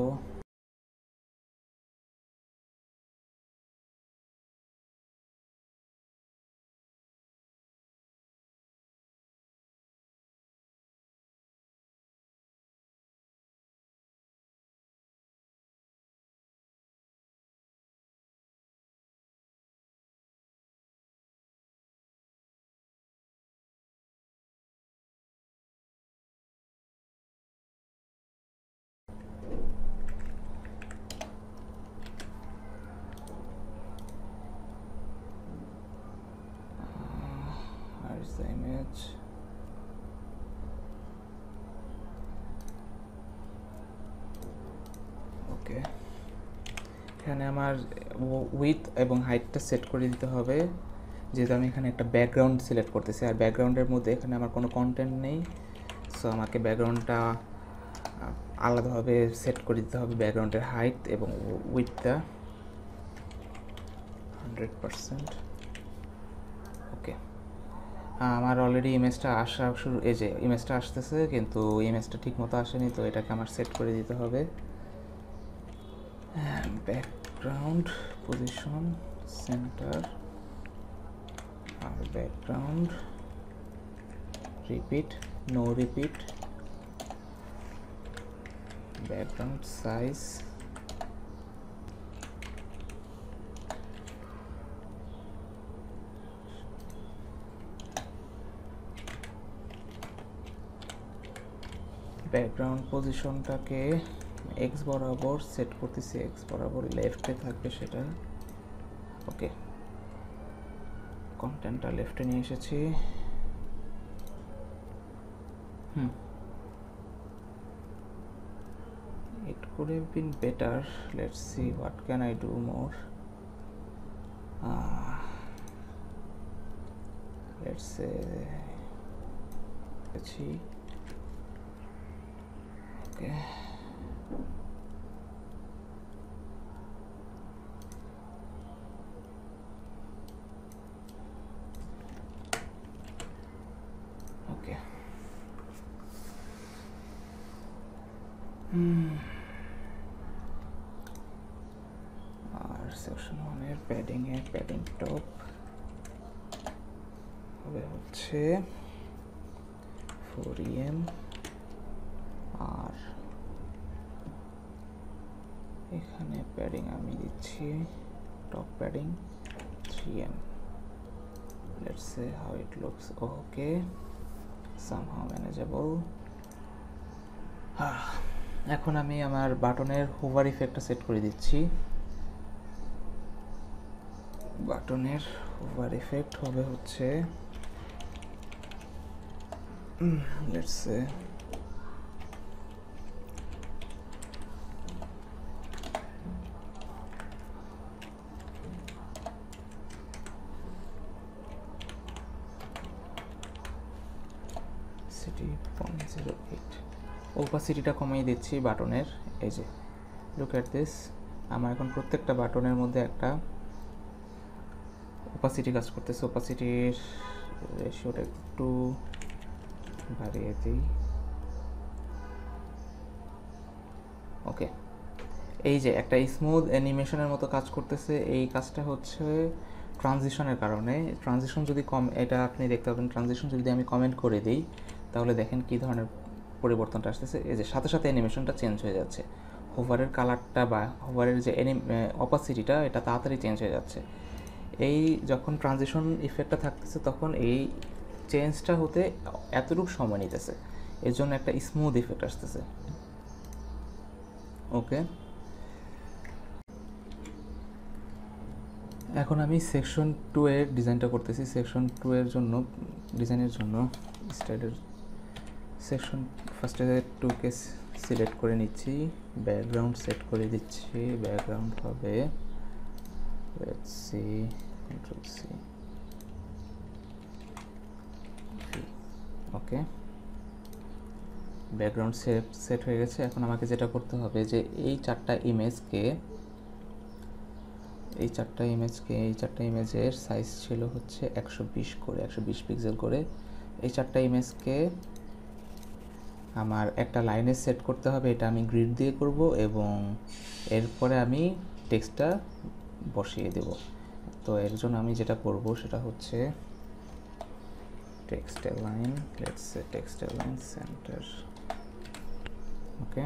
Where's the image? ওকে, এখানে আমার উইথ এবং হাইটটা সেট করে দিতে হবে, যেহেতু আমি এখানে একটা ব্যাকগ্রাউন্ড সিলেক্ট করতেছি, আর ব্যাকগ্রাউন্ডের মধ্যে এখানে আমার কোনো কন্টেন্ট নেই। সো আমাকে ব্যাকগ্রাউন্ডটা আলাদাভাবে সেট করে দিতে হবে। ব্যাকগ্রাউন্ডের হাইট এবং উইথটা 100%। ওকে, আমার অলরেডি ইমেজটা আসা শুরু, এই যে ইমেজটা আসতেছে, কিন্তু ইমেজটা ঠিক মতো আসেনি, তো এটাকে আমার সেট করে দিতে হবে। ব্যাকগ্রাউন্ড পজিশন সেন্টার, আর background repeat, no repeat, background size, background পজিশনটাকে এক্স বরাবর সেট করতেছি, এক্স বরাবর লেফটে থাকবে সেটা। ওকে, কন্টেন্টটা লেফটে নিয়ে এসেছি। It could have been better. Let's see what can I do more. Let's say okay. Okay. আর সেকশন 1 এর প্যাডিং টপ হবে হচ্ছে 4em, আর এখানে প্যাডিং আমি দিচ্ছি top padding 3em. Let's see how it looks. Okay, somehow manageable. এখন আমি আমার বাটনের হোভার ইফেক্টটা সেট করে দিচ্ছি। বাটনের হোভার ইফেক্ট হবে হচ্ছে let's say city 0.08. ওপাসিটিটা কমিয়ে দিচ্ছি বাটনের। এই যে লুক অ্যাট দিস, আমার এখন প্রত্যেকটা বাটনের মধ্যে একটা ওপাসিটি কাজ করতেছে। ওপাসিটির রেশিওটা একটু বাড়িয়ে দিই। ওকে, এই যে একটা স্মুথ অ্যানিমেশনের মতো কাজ করতেছে। এই কাজটা হচ্ছে ট্রানজিশনের কারণে। ট্রানজিশন যদি এটা আপনি দেখতে পাবেন, ট্রানজিশন যদি আমি কমেন্ট করে দিই তাহলে দেখেন কী ধরনের পরিবর্তনটা আসতেছে। এই যে সাথে সাথে অ্যানিমেশনটা চেঞ্জ হয়ে যাচ্ছে, হোভারের কালারটা বা হোভারের যে অপাসিটিটা এটা তাড়াতাড়ি চেঞ্জ হয়ে যাচ্ছে। এই যখন ট্রানজিশন ইফেক্টটা থাকতেছে তখন এই চেঞ্জটা হতে এতটুকু সময় নিতেছে, এর জন্য একটা স্মুথ ইফেক্ট আসতেছে। ওকে, এখন আমি সেকশন 2 এর ডিজাইনটা করতেছি। সেকশন 2 এর জন্য ডিজাইনের জন্য স্টাইলের সেকশন ফার্স্টে 2কে সিলেক্ট করে নিচ্ছি, ব্যাকগ্রাউন্ড সেট করে দিচ্ছি। ব্যাকগ্রাউন্ড হবে let's see control C, okay, background set হয়ে গেছে। এখন আমাকে যেটা করতে হবে যে এই চারটা ইমেজের সাইজ ছিল হচ্ছে 120 পিক্সেল করে। এই চারটা ইমেজকে আমার একটা লাইনে সেট করতে হবে। এটা আমি গ্রিড দিয়ে করব এবং এরপরে আমি টেক্সটটা বসিয়ে দেব। তো এর জন্য আমি যেটা করব সেটা হচ্ছে text line, let's say text line centre. Okay,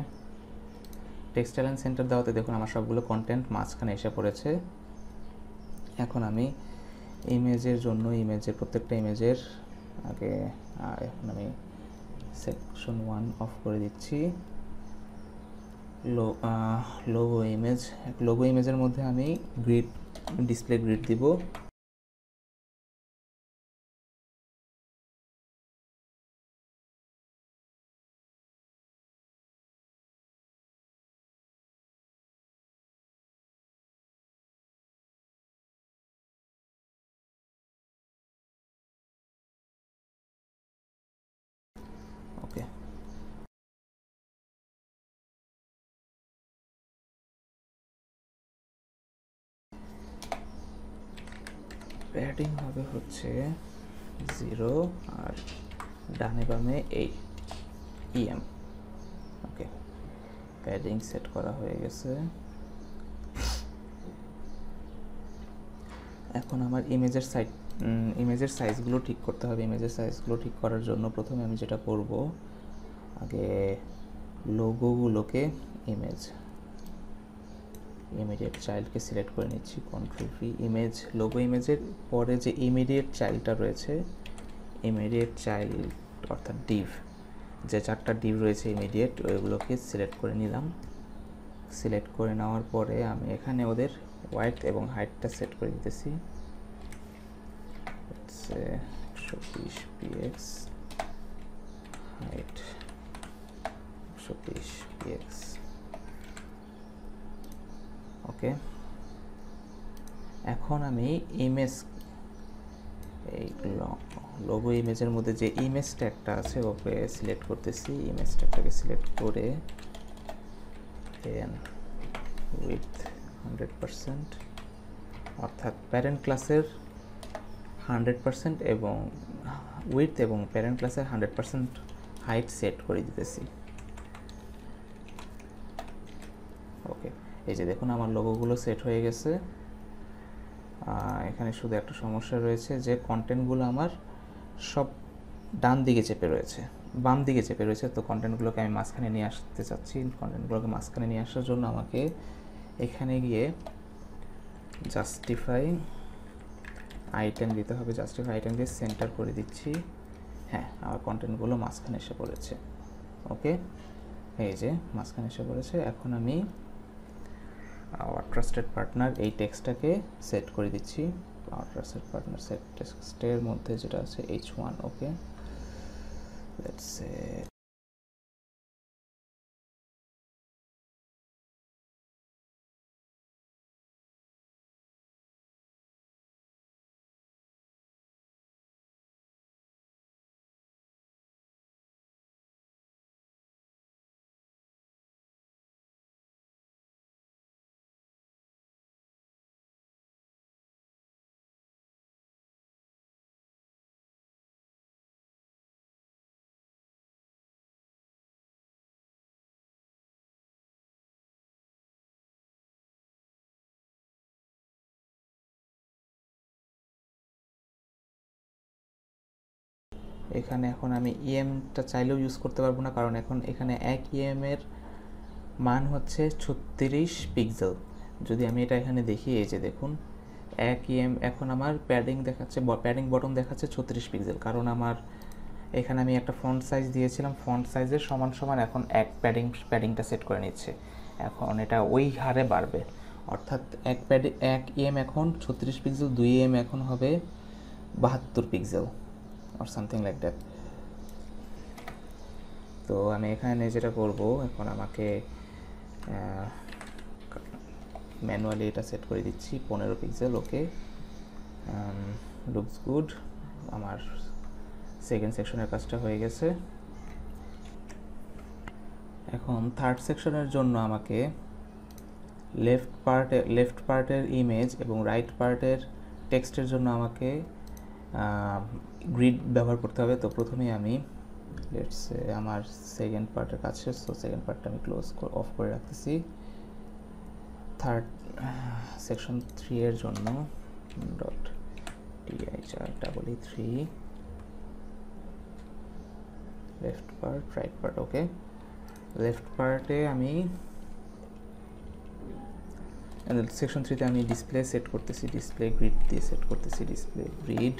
text line centre দেওয়াতে দেখুন আমার সবগুলো কন্টেন্ট মাঝখানে এসে পড়েছে। এখন আমি ইমেজের জন্য প্রত্যেকটা ইমেজের আগে এখন আমি সেকশন 1 অফ করে দিচ্ছি। লোগো ইমেজের মধ্যে আমি ডিসপ্লে গ্রিড দিব। ওকে, প্যাডিং হবে হচ্ছে 0 আর ডানে বামে 8 EM। ওকে, প্যাডিং সেট করা হয়ে গেছে। এখন আমার ইমেজের সাইজগুলো ঠিক করতে হবে। ইমেজের সাইজগুলো ঠিক করার জন্য প্রথমে আমি যেটা করব, আগে লোগোগুলোকে ইমিডিয়েট চাইল্ডকে সিলেক্ট করে নিচ্ছি, কন্ট্রোল ভি। লোগো ইমেজের পরে যে ইমিডিয়েট চাইল্ডটা রয়েছে, ইমিডিয়েট চাইল্ড অর্থাৎ ডিভ, যে চারটা ডিভ রয়েছে ইমিডিয়েট, ওইগুলোকে সিলেক্ট করে নিলাম। সিলেক্ট করে নেওয়ার পরে আমি এখানে ওদের ওয়াইডথ এবং হাইটটা সেট করে দিতেছি। 120 px, হাইট 120 px। ওকে, এখন আমি এই লোগো ইমেজের মধ্যে যে ইমেজ ট্যাগটা আছে ওকে সিলেক্ট করতেছি। ইমেজ ট্যাগটাকে সিলেক্ট করে দেন উইথ 100%, অর্থাৎ প্যারেন্ট ক্লাসের 100% এবং উইথ এবং প্যারেন্ট ক্লাসের 100% হাইট সেট করে দিতেছি। ওকে, এই যে দেখুন আমার লোগোগুলো সেট হয়ে গেছে। এখানে শুধু একটা সমস্যা রয়েছে যে কন্টেন্টগুলো আমার সব বাম দিকে চেপে রয়েছে। তো কন্টেন্টগুলোকে আমি মাঝখানে নিয়ে আসতে চাচ্ছি। কন্টেন্টগুলোকে মাঝখানে নিয়ে আসার জন্য আমাকে এখানে গিয়ে জাস্টিফাই আইটেম দিতে হবে। জাস্টিফাই আইটেম দিয়ে সেন্টার করে দিচ্ছি। হ্যাঁ, আমার কন্টেন্টগুলো মাঝখানে এসে পড়েছে। ওকে, এই যে মাঝখানে এসে পড়েছে। এখন আমি আওয়ার ট্রাস্টেড পার্টনার এই টেক্সটটাকে সেট করে দিচ্ছি। আওয়ার ট্রাস্টেড পার্টনার সেট টেক্সটের মধ্যে যেটা আছে H1। ওকে, লেটস সে এখানে এখন আমি ইএমটা চাইলেও ইউজ করতে পারবো না, কারণ এখন এখানে এক ইএমের মান হচ্ছে 36 পিক্সেল। যদি আমি এটা এখানে দেখি, এই যে দেখুন এক ইএম এখন আমার প্যাডিং দেখাচ্ছে, প্যাডিং বটন দেখাচ্ছে 36 পিক্সেল, কারণ আমার এখানে আমি একটা ফন্ট সাইজ দিয়েছিলাম, ফন্ট সাইজের সমান সমান এখন এক প্যাডিংটা সেট করে নিচ্ছে। এখন এটা ওই হারে বাড়বে, অর্থাৎ এক ইএম এখন 36 পিক্সেল, 2 ইএম এখন হবে 72 pixel or something like that. তো আমি এখানে যেটা করব, এখন আমাকে ম্যানুয়ালি এটা সেট করে দিচ্ছি 15 পিক্সেল। ওকে, লুকস গুড। আমার সেকেন্ড সেকশনের কাজটা হয়ে গেছে। এখন থার্ড সেকশনের জন্য আমাকে লেফট পার্টের ইমেজ এবং রাইট পার্টের টেক্সটের জন্য আমাকে গ্রিড ব্যবহার করতে হবে। তো প্রথমেই আমি আমার সেকেন্ড পার্টের কাজ শেষ, তো সেকেন্ড পার্টটা আমি অফ করে রাখতেছি। থার্ড সেকশন 3 এর জন্য .tir3 left part right part. Okay, left পার্টে আমি সেকশন 3তে আমি ডিসপ্লে সেট করতেছি, ডিসপ্লে গ্রিড দিয়ে সেট করতেছি, ডিসপ্লে গ্রিড।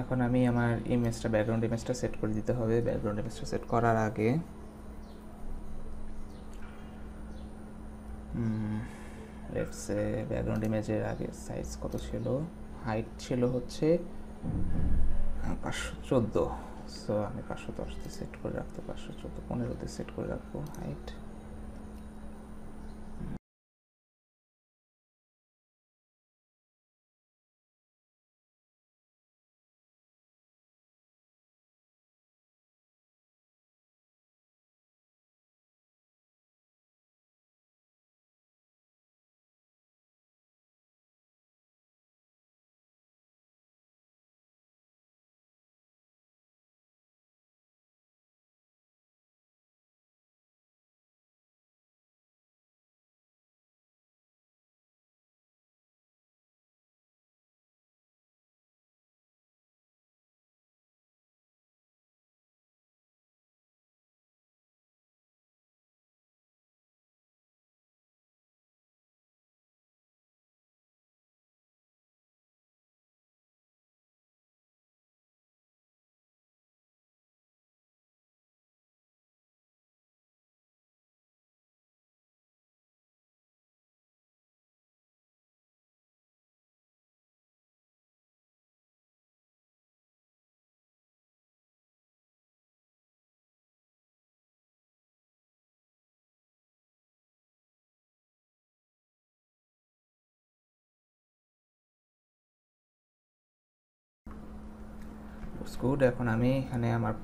এখন আমি আমার ইমেজটা, ব্যাকগ্রাউন্ড ইমেজটা সেট করে দিতে হবে। ব্যাকগ্রাউন্ড ইমেজটা সেট করার আগে লেটসে ব্যাকগ্রাউন্ড ইমেজের আগে সাইজ কত ছিল, হাইট ছিল হচ্ছে 514। সো আমি 510তে সেট করে রাখবো, 514 15তে সেট করে রাখবো হাইট। গুড। এখন আমি এখানে আমার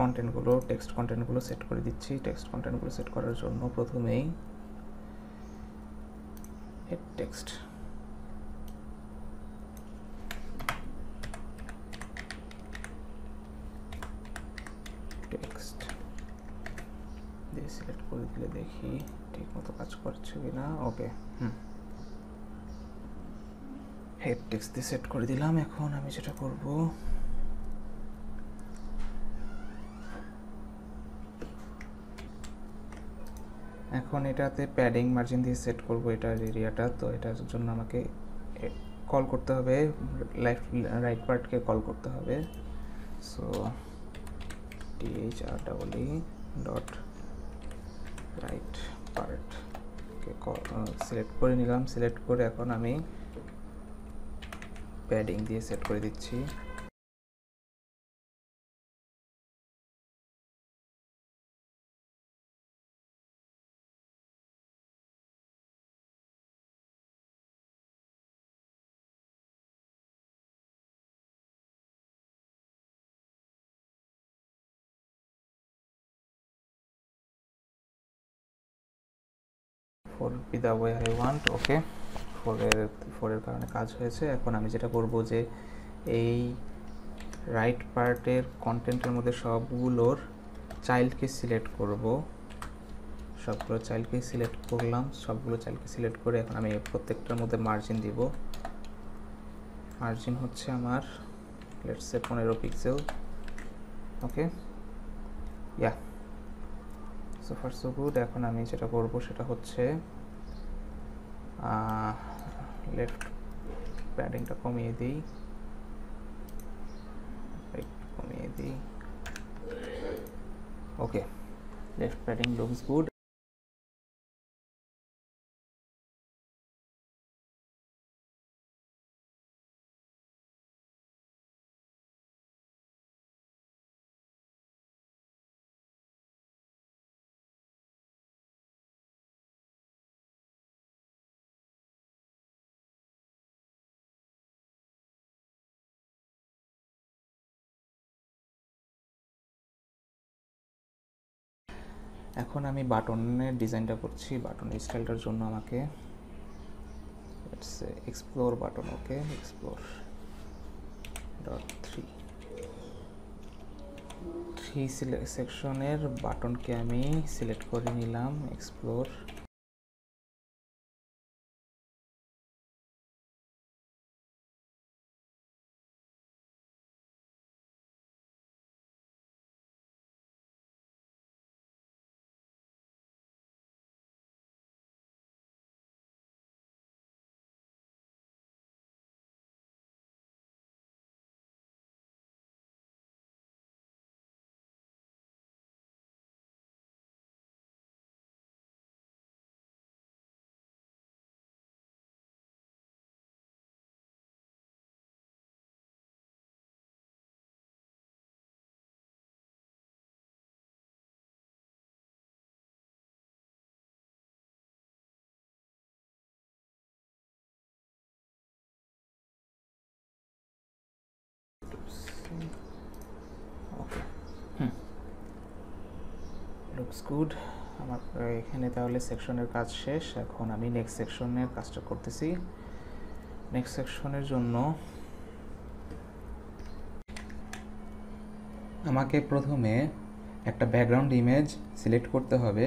কন্টেন্টগুলো, টেক্সট কন্টেন্টগুলো সেট করে দিচ্ছি। টেক্সট কন্টেন্টগুলো সেট করার জন্য প্রথমেই টেক্সট টেক্সট দিয়ে সিলেক্ট করে দিলে দেখি ঠিক মতো কাজ করছে কিনা। ওকে, হেড টেক্সট দিয়ে সেট করে দিলাম। এখন আমি যেটা করব, এখন এটাতে প্যাডিং মার্জিন দিয়ে সেট করব এটার এরিয়াটা। তো এটার জন্য আমাকে কল করতে হবে, রাইট পার্টকে কল করতে হবে। সো THREE ডট রাইট পার্টকে সিলেক্ট করে নিলাম। সিলেক্ট করে এখন আমি প্যাডিং দিয়ে সেট করে দিচ্ছি। 4 be the way I want. ওকে, 4 এর কারণে কাজ হয়েছে। এখন আমি যেটা করব যে এই রাইট পার্টের কন্টেন্টের মধ্যে সবগুলোর চাইল্ডকে সিলেক্ট করব। সবগুলো চাইল্ডকে সিলেক্ট করলাম, সবগুলো চাইল্ডকে সিলেক্ট করে এখন আমি প্রত্যেকটার মধ্যে মার্জিন দিব। মার্জিন হচ্ছে আমার let's say 15 pixel. Okay, yeah, so far so good. এখন আমি যেটা করব সেটা হচ্ছে লেফট প্যাডিংটা কমিয়ে দিই, কমিয়ে দিই। ওকে, লেফট প্যাডিং লুকস গুড। এখন আমি বাটনের ডিজাইনটা করছি। বাটনের স্টাইলটার জন্য আমাকে এক্সপ্লোর বাটন, ওকে, এক্সপ্লোর ডট 3 সেকশনের বাটনকে আমি সিলেক্ট করে নিলাম, এক্সপ্লোর। ওকে, লুকস গুড। আমার এখানে তাহলে সেকশনের কাজ শেষ। এখন আমি নেক্সট সেকশনের কাজটা করতেছি। নেক্সট সেকশনের জন্য আমাকে প্রথমে একটা ব্যাকগ্রাউন্ড ইমেজ সিলেক্ট করতে হবে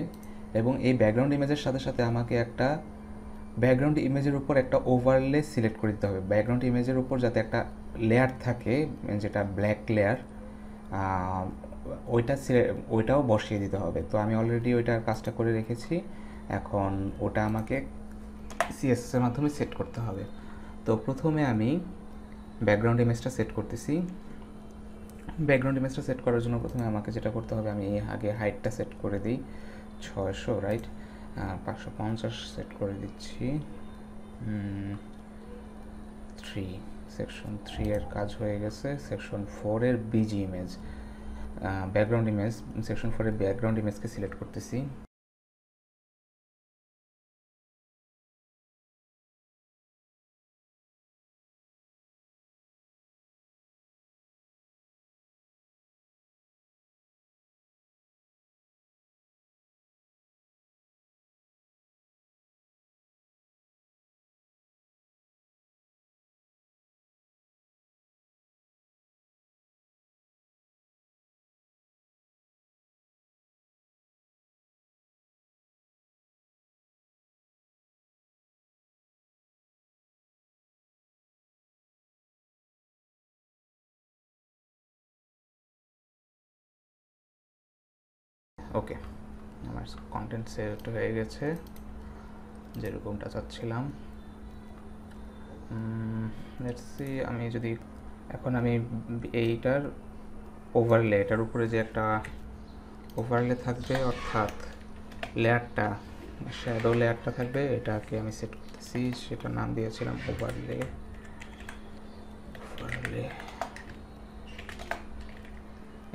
এবং এই ব্যাকগ্রাউন্ড ইমেজের সাথে সাথে আমাকে একটা ব্যাকগ্রাউন্ড ইমেজের উপর একটা ওভারলে সিলেক্ট করে দিতে হবে। ব্যাকগ্রাউন্ড ইমেজের উপর যাতে একটা লেয়ার থাকে, যেটা ব্ল্যাক লেয়ার, ওইটাও বসিয়ে দিতে হবে। তো আমি অলরেডি ওইটার কাজটা করে রেখেছি। এখন ওটা আমাকে সিএসএস এর মাধ্যমে সেট করতে হবে। তো প্রথমে আমি ব্যাকগ্রাউন্ড ইমেজটা সেট করতেছি। ব্যাকগ্রাউন্ড ইমেজটা সেট করার জন্য প্রথমে আমাকে যেটা করতে হবে, আমি আগে হাইটটা সেট করে দিই 600, রাইট, 550 সেট করে দিচ্ছি। 3 সেকশন 3 এর কাজ হয়ে গেছে। সেকশন 4 এর busy image, background image, section 4 এর ব্যাকগ্রাউন্ড ইমেজকে সিলেক্ট করতেছি। ওকে, আমার কন্টেন্ট সেট হয়ে গেছে যেরকমটা চাচ্ছিলাম। লেটস সি, আমি যদি এখন আমি এইটার ওভারলে, এটার উপরে যে একটা ওভারলে থাকবে, অর্থাৎ লেয়ারটা, শ্যাডো লেয়ারটা থাকবে, এটাকে আমি সেট করতেছি। সেটার নাম দিয়েছিলাম ওভারলে।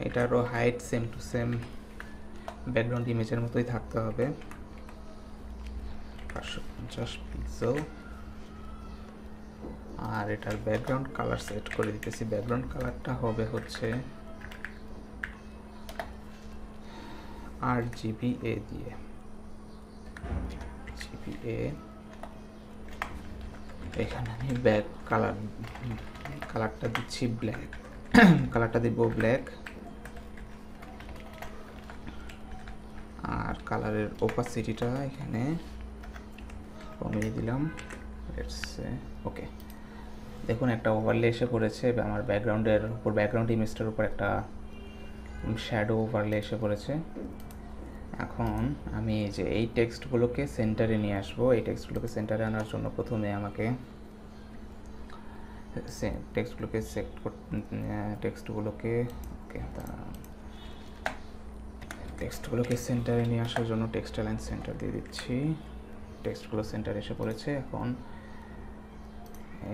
এটারও height same to same background ইমেজের মতোই থাকতে হবে, 550 পিক্সেল। আর এটার ব্যাকগ্রাউন্ড কালার সেট করে দিতেছি। ব্যাকগ্রাউন্ড কালারটা হবে হচ্ছে RGBA দিয়ে, RGBA এখানে আমি ব্যাক কালারটা দিচ্ছি ব্ল্যাক, কালারটা দিব ব্ল্যাক। আর কালারের ওপাসিটিটা এখানে কমিয়ে দিলাম। ওকে, দেখুন একটা ওভারলে এসে পড়েছে আমার ব্যাকগ্রাউন্ডের উপর, ব্যাকগ্রাউন্ড ইমেজটার উপর একটা শ্যাডো ওভারলে এসে পড়েছে। এখন আমি যে এই টেক্সটগুলোকে সেন্টারে নিয়ে আসবো। এই টেক্সটগুলোকে সেন্টারে আনার জন্য প্রথমে আমাকে টেক্সটগুলোকে টেক্সটগুলোকে সেন্টারে নিয়ে আসার জন্য টেক্সট অ্যালাইন সেন্টার দিয়ে দিচ্ছি। টেক্সটগুলো সেন্টারে এসে পড়েছে। এখন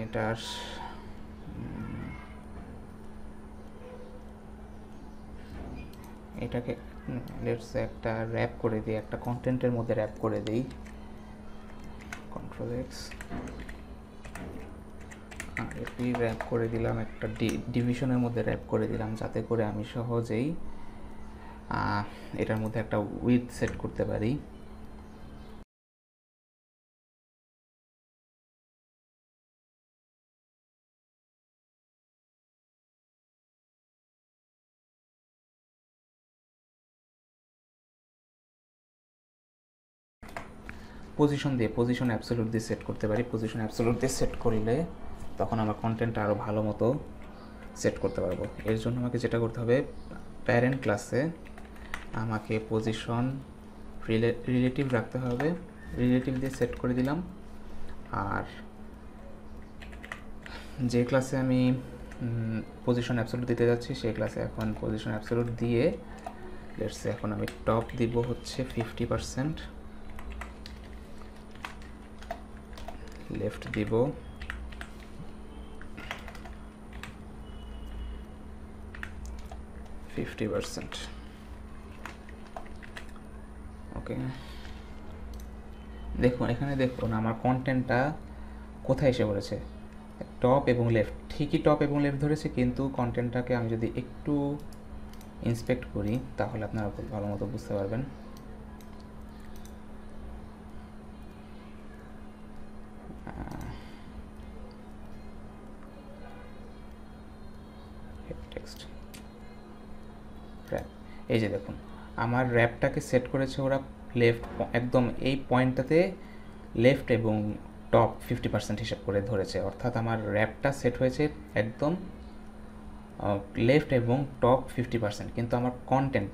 এটার এটাকে লেটস একটা র্যাপ করে দিই, একটা কন্টেন্টের মধ্যে র্যাপ করে দিই। কন্ট্রোল এক্স, আর এটি র্যাপ করে দিলাম, একটা ডিভিশনের মধ্যে র্যাপ করে দিলাম, যাতে করে আমি সহজেই এটার মধ্যে একটা উইডথ সেট করতে পারি। পজিশন অ্যাবসলিউট দিয়ে সেট করতে পারি। পজিশন অ্যাবসলিউট দিয়ে সেট করলে তখন আমার কন্টেন্টটা আরও ভালো মতো সেট করতে পারবো। এর জন্য আমাকে যেটা করতে হবে, প্যারেন্ট ক্লাসে আমাকে পজিশন রিলেটিভ রাখতে হবে। রিলেটিভ দিয়ে সেট করে দিলাম। আর যে ক্লাসে আমি পজিশন অ্যাবসলিউট দিতে যাচ্ছি সেই ক্লাসে এখন পজিশন অ্যাবসলিউট দিয়ে লেটস এখন আমি টপ দিব হচ্ছে 50%, লেফট দিব 50%। ওকে, দেখুন এখানে দেখুন আমার কন্টেন্টটা কোথায় এসে পড়েছে, টপ এবং লেফট। ঠিকই টপ এবং লেফট ধরেছে, কিন্তু কন্টেন্টটাকে আমি যদি একটু ইন্সপেক্ট করি তাহলে আপনারা খুব ভালো মতো বুঝতে পারবেন। টেক্সট র্যাপ, এই যে দেখুন আমার র্যাপটাকে সেট করেছে ওরা লেফট, একদম এই পয়েন্টটাতে লেফট এবং টপ 50% হিসাব করে ধরেছে। অর্থাৎ আমার র্যাপটা সেট হয়েছে একদম লেফট এবং টপ 50%, কিন্তু আমার কন্টেন্ট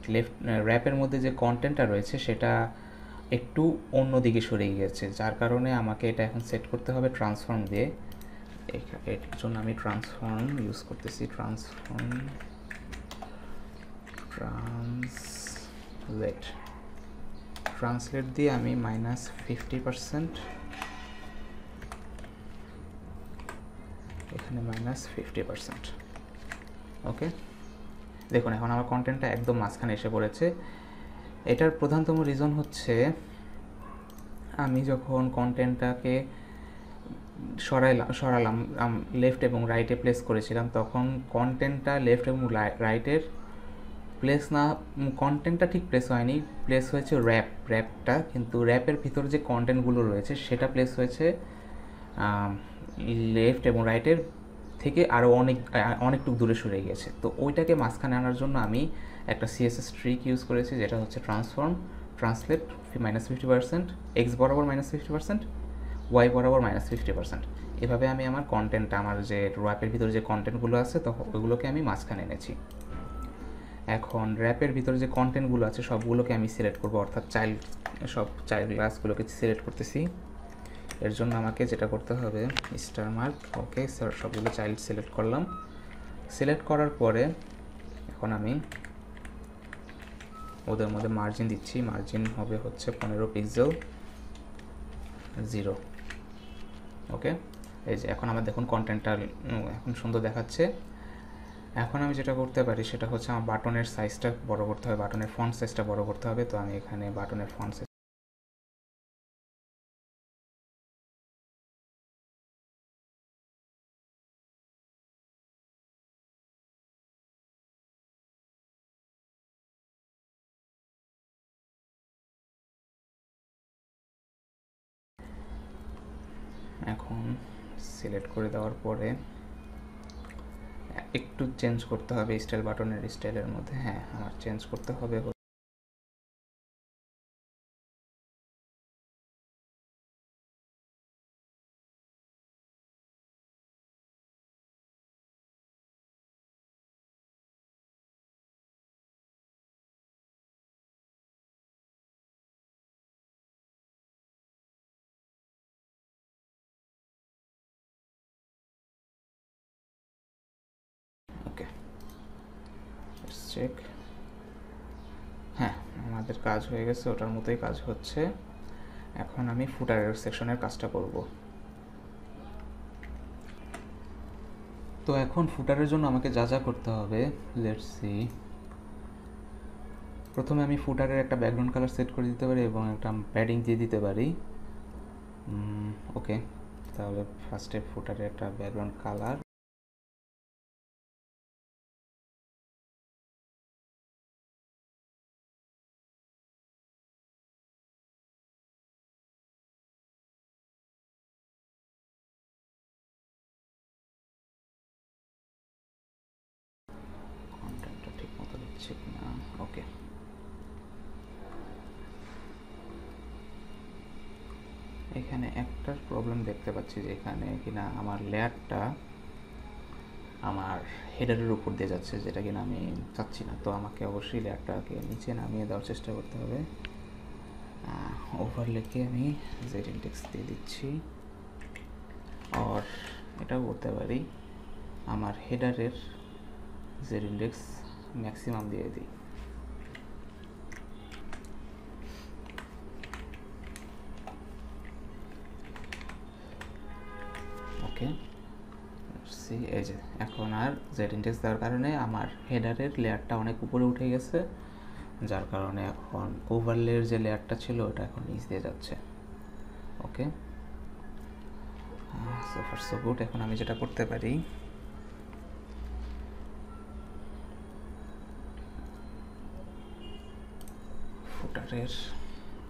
র্যাপের মধ্যে যে কন্টেন্টটা রয়েছে সেটা একটু অন্য দিকে সরে গিয়েছে, যার কারণে আমাকে এটা এখন সেট করতে হবে ট্রান্সফর্ম দিয়ে। এর জন্য আমি ট্রান্সফর্ম ইউজ করতেছি, ট্রান্সলেট দিয়ে আমি -50%, এখানে -50%। ওকে, দেখুন এখন আমার কন্টেন্টটা একদম মাঝখানে এসে পড়েছে। এটার প্রধানতম রিজন হচ্ছে আমি যখন কন্টেন্টটাকে সরালাম লেফট এবং রাইটে প্লেস করেছিলাম, তখন কন্টেন্টটা লেফট এবং রাইটের প্লেস না, কন্টেন্টটা ঠিক প্লেস হয়নি, প্লেস হয়েছে র্যাপটা, কিন্তু র্যাপের ভিতর যে কন্টেন্টগুলো রয়েছে সেটা প্লেস হয়েছে লেফট এবং রাইটের থেকে আরও অনেকটুকু দূরে সরে গিয়েছে। তো ওইটাকে মাঝখানে আনার জন্য আমি একটা সিএসএস ট্রিক ইউজ করেছি, যেটা হচ্ছে ট্রান্সলেট -50%, এক্স বরাবর -50%, ওয়াই বরাবর -50%। এভাবে আমি আমার কন্টেন্টটা, আমার যে র্যাপের ভিতরে যে কন্টেন্টগুলো আছে তো ওইগুলোকে আমি মাঝখানে এনেছি। এখন র্যাপের ভিতরে যে কন্টেন্টগুলো আছে সবগুলোকে আমি সিলেক্ট করব, অর্থাৎ চাইল্ড ক্লাসগুলোকে সিলেক্ট করতেছি। এর জন্য আমাকে যেটা করতে হবে স্টার মার্ক, ওকে স্যার, সবগুলো চাইল্ড সিলেক্ট করলাম। সিলেক্ট করার পরে এখন আমি ওদের মধ্যে মার্জিন দিচ্ছি, মার্জিন হবে হচ্ছে 15 পিক্সেল 0। ওকে, এই যে এখন আমার দেখুন কন্টেন্টটা এখন সুন্দর দেখাচ্ছে। এখন আমি যেটা করতে পারি সেটা হচ্ছে আমার বাটনের সাইজটা বড় করতে হবে, বাটনের ফন্ট সাইজটা বড় করতে হবে। তো আমি এখানে বাটনের ফন্ট সাইজ এখন সিলেক্ট করে দেওয়ার পরে একটু চেঞ্জ করতে হবে স্টাইল, বাটনের স্টাইলের মধ্যে। হ্যাঁ, আমার চেঞ্জ করতে হবে। ওকে, চেক। হ্যাঁ, আমাদের কাজ হয়ে গেছে, ওটার মতোই কাজ হচ্ছে। এখন আমি ফুটারের সেকশনের কাজটা করব। তো এখন ফুটারের জন্য আমাকে যা যা করতে হবে, লেটস সি। প্রথমে আমি ফুটারের একটা ব্যাকগ্রাউন্ড কালার সেট করে দিতে পারি এবং একটা প্যাডিং দিয়ে দিতে পারি। ওকে, তাহলে ফার্স্টে ফুটারে একটা ব্যাকগ্রাউন্ড কালার। কন্টেন্টটা ঠিক মতো দিচ্ছি না। ওকে, এখানে একটা প্রবলেম দেখতে পাচ্ছি যে এখানে কিনা আমার লেয়ারটা আমার হেডারের উপর দিয়ে যাচ্ছে, যেটা কিনা আমি চাচ্ছি না। তো আমাকে অবশ্যই লেয়ারটাকে নিচে নামিয়ে দেওয়ার চেষ্টা করতে হবে। ওভারলেকে আমি জেড ইন্ডেক্স দিয়ে দিচ্ছি। আর এটাও করতে পারি, আমার হেডারের জেড ইন্ডেক্স ম্যাক্সিমাম দিয়ে দিই। ওকে, সি, এই যে এখন আর জেড ইন্ডেক্স দেওয়ার কারণে আমার হেডারের লেয়ারটা অনেক উপরে উঠে গেছে, যার কারণে এখন ওভারলের যে লেয়ারটা ছিল ওটা এখন নিচ দিয়ে যাচ্ছে। ওকে, সো ফার সো গুড। এখন আমি যেটা করতে পারি, ফুটারের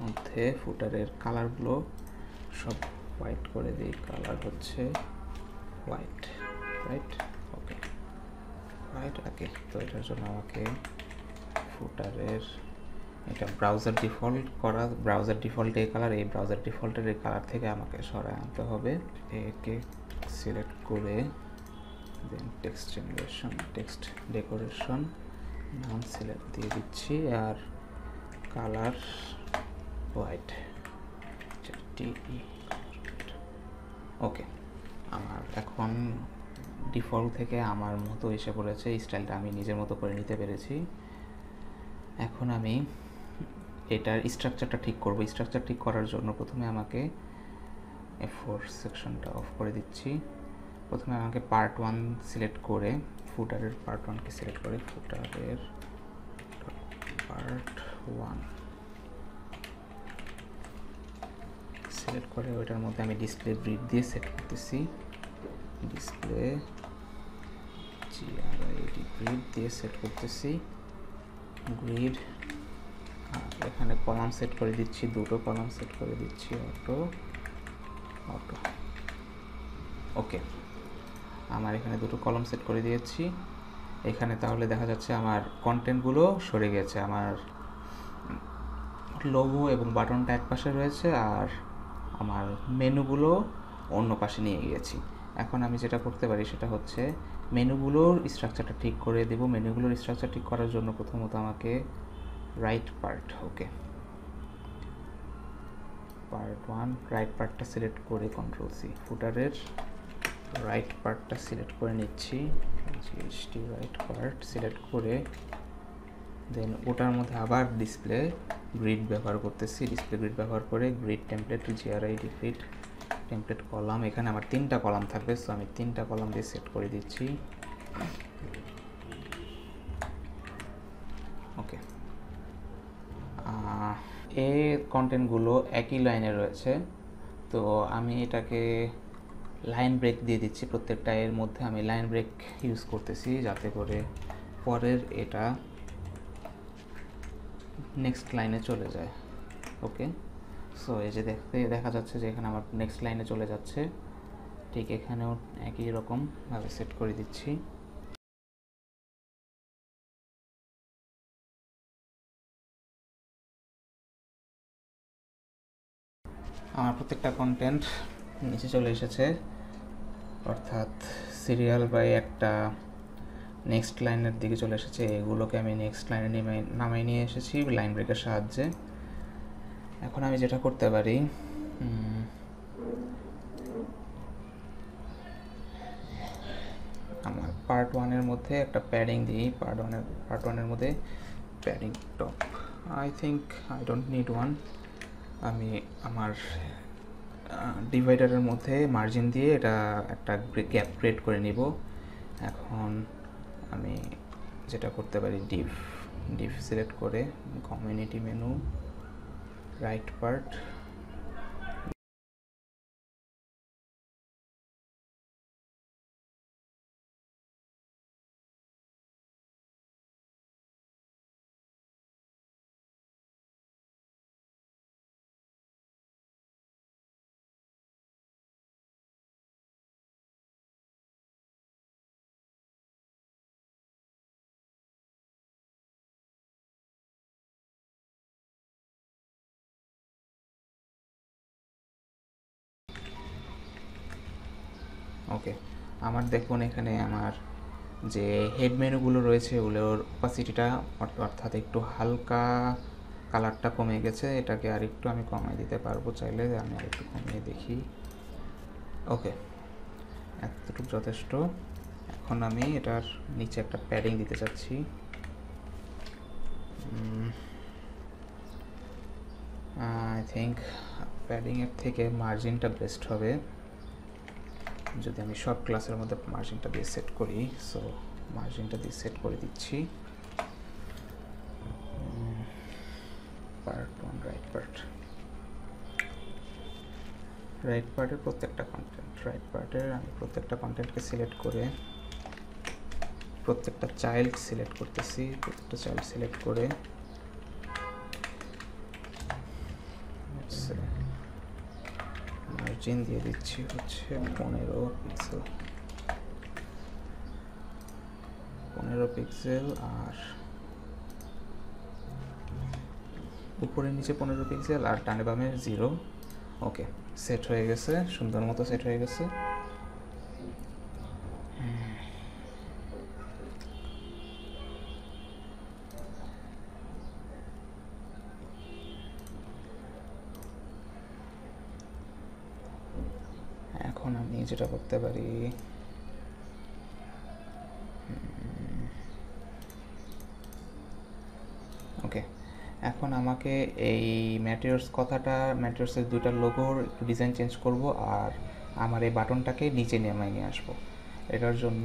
মধ্যে ফুটারের কালারগুলো সব হোয়াইট করে দিই। কালার হচ্ছে হোয়াইট, রাইট? ওকে, হোয়াইট। ওকে, তো এটার জন্য আমাকে ফুটারের এটা ব্রাউজার ডিফল্ট করা, ব্রাউজার ডিফল্ট এই কালার, এই ব্রাউজার ডিফল্টের এই কালার থেকে আমাকে সরায় আনতে হবে। একে সিলেক্ট করে দেন টেক্সট জেনারেশন, টেক্সট ডেকোরেশন নাম সিলেক্ট দিয়ে দিচ্ছি, আর কালার হোয়াইট, টিই। ওকে, আমার এখন ডিফল্ট থেকে আমার মতো এসে পড়েছে, স্টাইলটা আমি নিজের মতো করে নিতে পেরেছি। এখন আমি এটার স্ট্রাকচারটা ঠিক করব। স্ট্রাকচার ঠিক করার জন্য প্রথমে আমাকে F4 সেকশনটা অফ করে দিচ্ছি। প্রথমে আমাকে পার্ট 1 সিলেক্ট করে, ফুটারের পার্ট 1কে সিলেক্ট করে ফুটারের পার্ট 1 সিলেক্ট করে ওইটার মধ্যে আমি ডিসপ্লে গ্রিড দিয়ে সেট করতেছি। ডিসপ্লে GRID গ্রিড দিয়ে সেট করতেছি। গ্রিড, এখানে কলাম সেট করে দিচ্ছি, দুটো কলাম সেট করে দিচ্ছি, অটো অটো। ওকে, আমার এখানে দুটো কলাম সেট করে দিয়েছি। এখানে তাহলে দেখা যাচ্ছে আমার কন্টেন্টগুলো সরে গেছে, আমার লোগো এবং বাটনটা এক পাশে রয়েছে আর আমার মেনুগুলো অন্য পাশে নিয়ে গিয়েছি। এখন আমি যেটা করতে পারি সেটা হচ্ছে মেনুগুলোর স্ট্রাকচারটা ঠিক করে দেব। মেনুগুলোর স্ট্রাকচার ঠিক করার জন্য প্রথমত আমাকে রাইট পার্ট, ওকে, পার্ট 1 রাইট পার্টটা সিলেক্ট করে কন্ট্রোল সি, ফুটারের রাইট পার্টটা সিলেক্ট করে নিচ্ছি, GHT রাইট পার্ট সিলেক্ট করে দেন ওটার মধ্যে আবার ডিসপ্লে গ্রিড ব্যবহার করতেছি। ডিসপ্লে গ্রিড ব্যবহার করে grid template, GRID grid template column, এখানে আমার 3টা কলাম থাকবে, সো আমি 3টা কলাম দিয়ে সেট করে দিচ্ছি। ওকে, এই কন্টেন্টগুলো একই লাইনে রয়েছে, তো আমি এটাকে লাইন ব্রেক দিয়ে দিচ্ছি। প্রত্যেকটা এর মধ্যে আমি লাইন ব্রেক ইউজ করতেছি যাতে করে পরের এটা নেক্সট লাইনে চলে যায়। ওকে, সো এই যে দেখা যাচ্ছে যে এখানে আমার নেক্সট লাইনে চলে যাচ্ছে, ঠিক এখানেও একই রকমভাবে সেট করে দিচ্ছি। আমার প্রত্যেকটা কন্টেন্ট নিচে চলে এসেছে, অর্থাৎ সিরিয়াল বাই একটা নেক্সট লাইনের দিকে চলে এসেছে। এগুলোকে আমি নেক্সট লাইনে নামাই নিয়ে এসেছি লাইন ব্রেকের সাহায্যে। এখন আমি যেটা করতে পারি, আমার পার্ট 1-এর মধ্যে একটা প্যাডিং দিই, পার্ট ওয়ানের মধ্যে padding top. I think I don't need one. আমি আমার ডিভাইডারের মধ্যে মার্জিন দিয়ে এটা একটা গ্যাপ ক্রিয়েট করে নিব। এখন আমি যেটা করতে পারি, ডিভ সিলেক্ট করে কমিউনিটি মেনু, রাইট পার্ট, ওকে। আমার দেখুন এখানে আমার যে হেড মেনুগুলো রয়েছে ওগুলোর অপাসিটিটা অর্থাৎ একটু হালকা কালারটা কমে গেছে। এটাকে আর একটু আমি কমিয়ে দিতে পারবো চাইলে, আমি আর একটু কমিয়ে দেখি। ওকে, এতটুকু যথেষ্ট। এখন আমি এটার নিচে একটা প্যাডিং দিতে চাচ্ছি। আই থিঙ্ক প্যাডিংয়ের থেকে মার্জিনটা বেস্ট হবে যদি আমি সব ক্লাসের মধ্যে মার্জিনটা দিয়ে সেট করি। সো মার্জিনটা দিয়ে সেট করে দিচ্ছি। পার্ট 1 রাইট পার্টের প্রত্যেকটা কন্টেন্টকে সিলেক্ট করে প্রত্যেকটা চাইল্ড সিলেক্ট করতেছি। প্রত্যেকটা চাইল্ড সিলেক্ট করে মার্জিন দিয়ে দিচ্ছি হচ্ছে 15 পিক্সেল, আর উপরে নিচে 15 পিক্সেল, আর ডানে বামে 0। ওকে, সেট হয়ে গেছে, সুন্দর মতো সেট হয়ে গেছে। এখন আমি যেটা করতে পারি, ওকে, এখন আমাকে এই ম্যাটেরিয়ালসের দুইটা লোগোর একটু ডিজাইন চেঞ্জ করব, আর আমার এই বাটনটাকে নিচে নিয়ে আসবো এটার জন্য।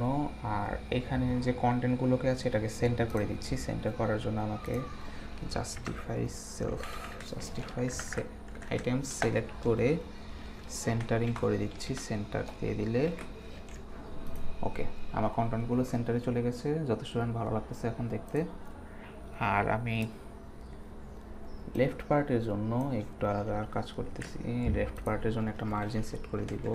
আর এখানে যে কন্টেন্টগুলোকে আছে এটাকে সেন্টার করে দিচ্ছি। সেন্টার করার জন্য আমাকে জাস্টিফাই আইটেমস সিলেক্ট করে সেন্টারিং করে দিচ্ছি। সেন্টার দিয়ে দিলে ওকে, আমার কন্টেন্টগুলো সেন্টারে চলে গেছে, যথেষ্ট ভালো লাগতেছে এখন দেখতে। আর আমি লেফট পার্টের জন্য একটু আলাদা কাজ করতেছি। লেফট পার্টের জন্য একটা মার্জিন সেট করে দিব।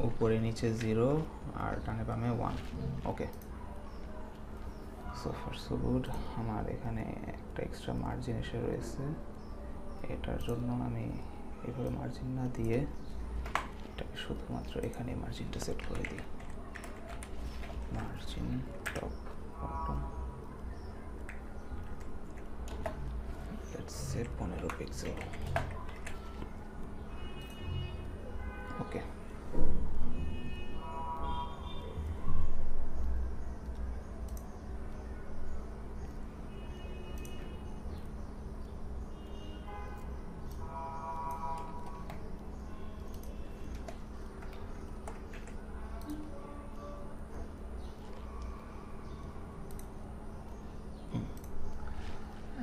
উপরে নিচে 0 আর ডানে বামে 1। ওকে, সো ফার সো গুড। আমার এখানে একটা এক্সট্রা মার্জিন এসে রয়েছে, এটার জন্য আমি এভাবে মার্জিন না দিয়ে এটাকে শুধুমাত্র এখানে মার্জিনটা সেট করে দিই। Margin top bottom, let's say 15 pixel. Okay,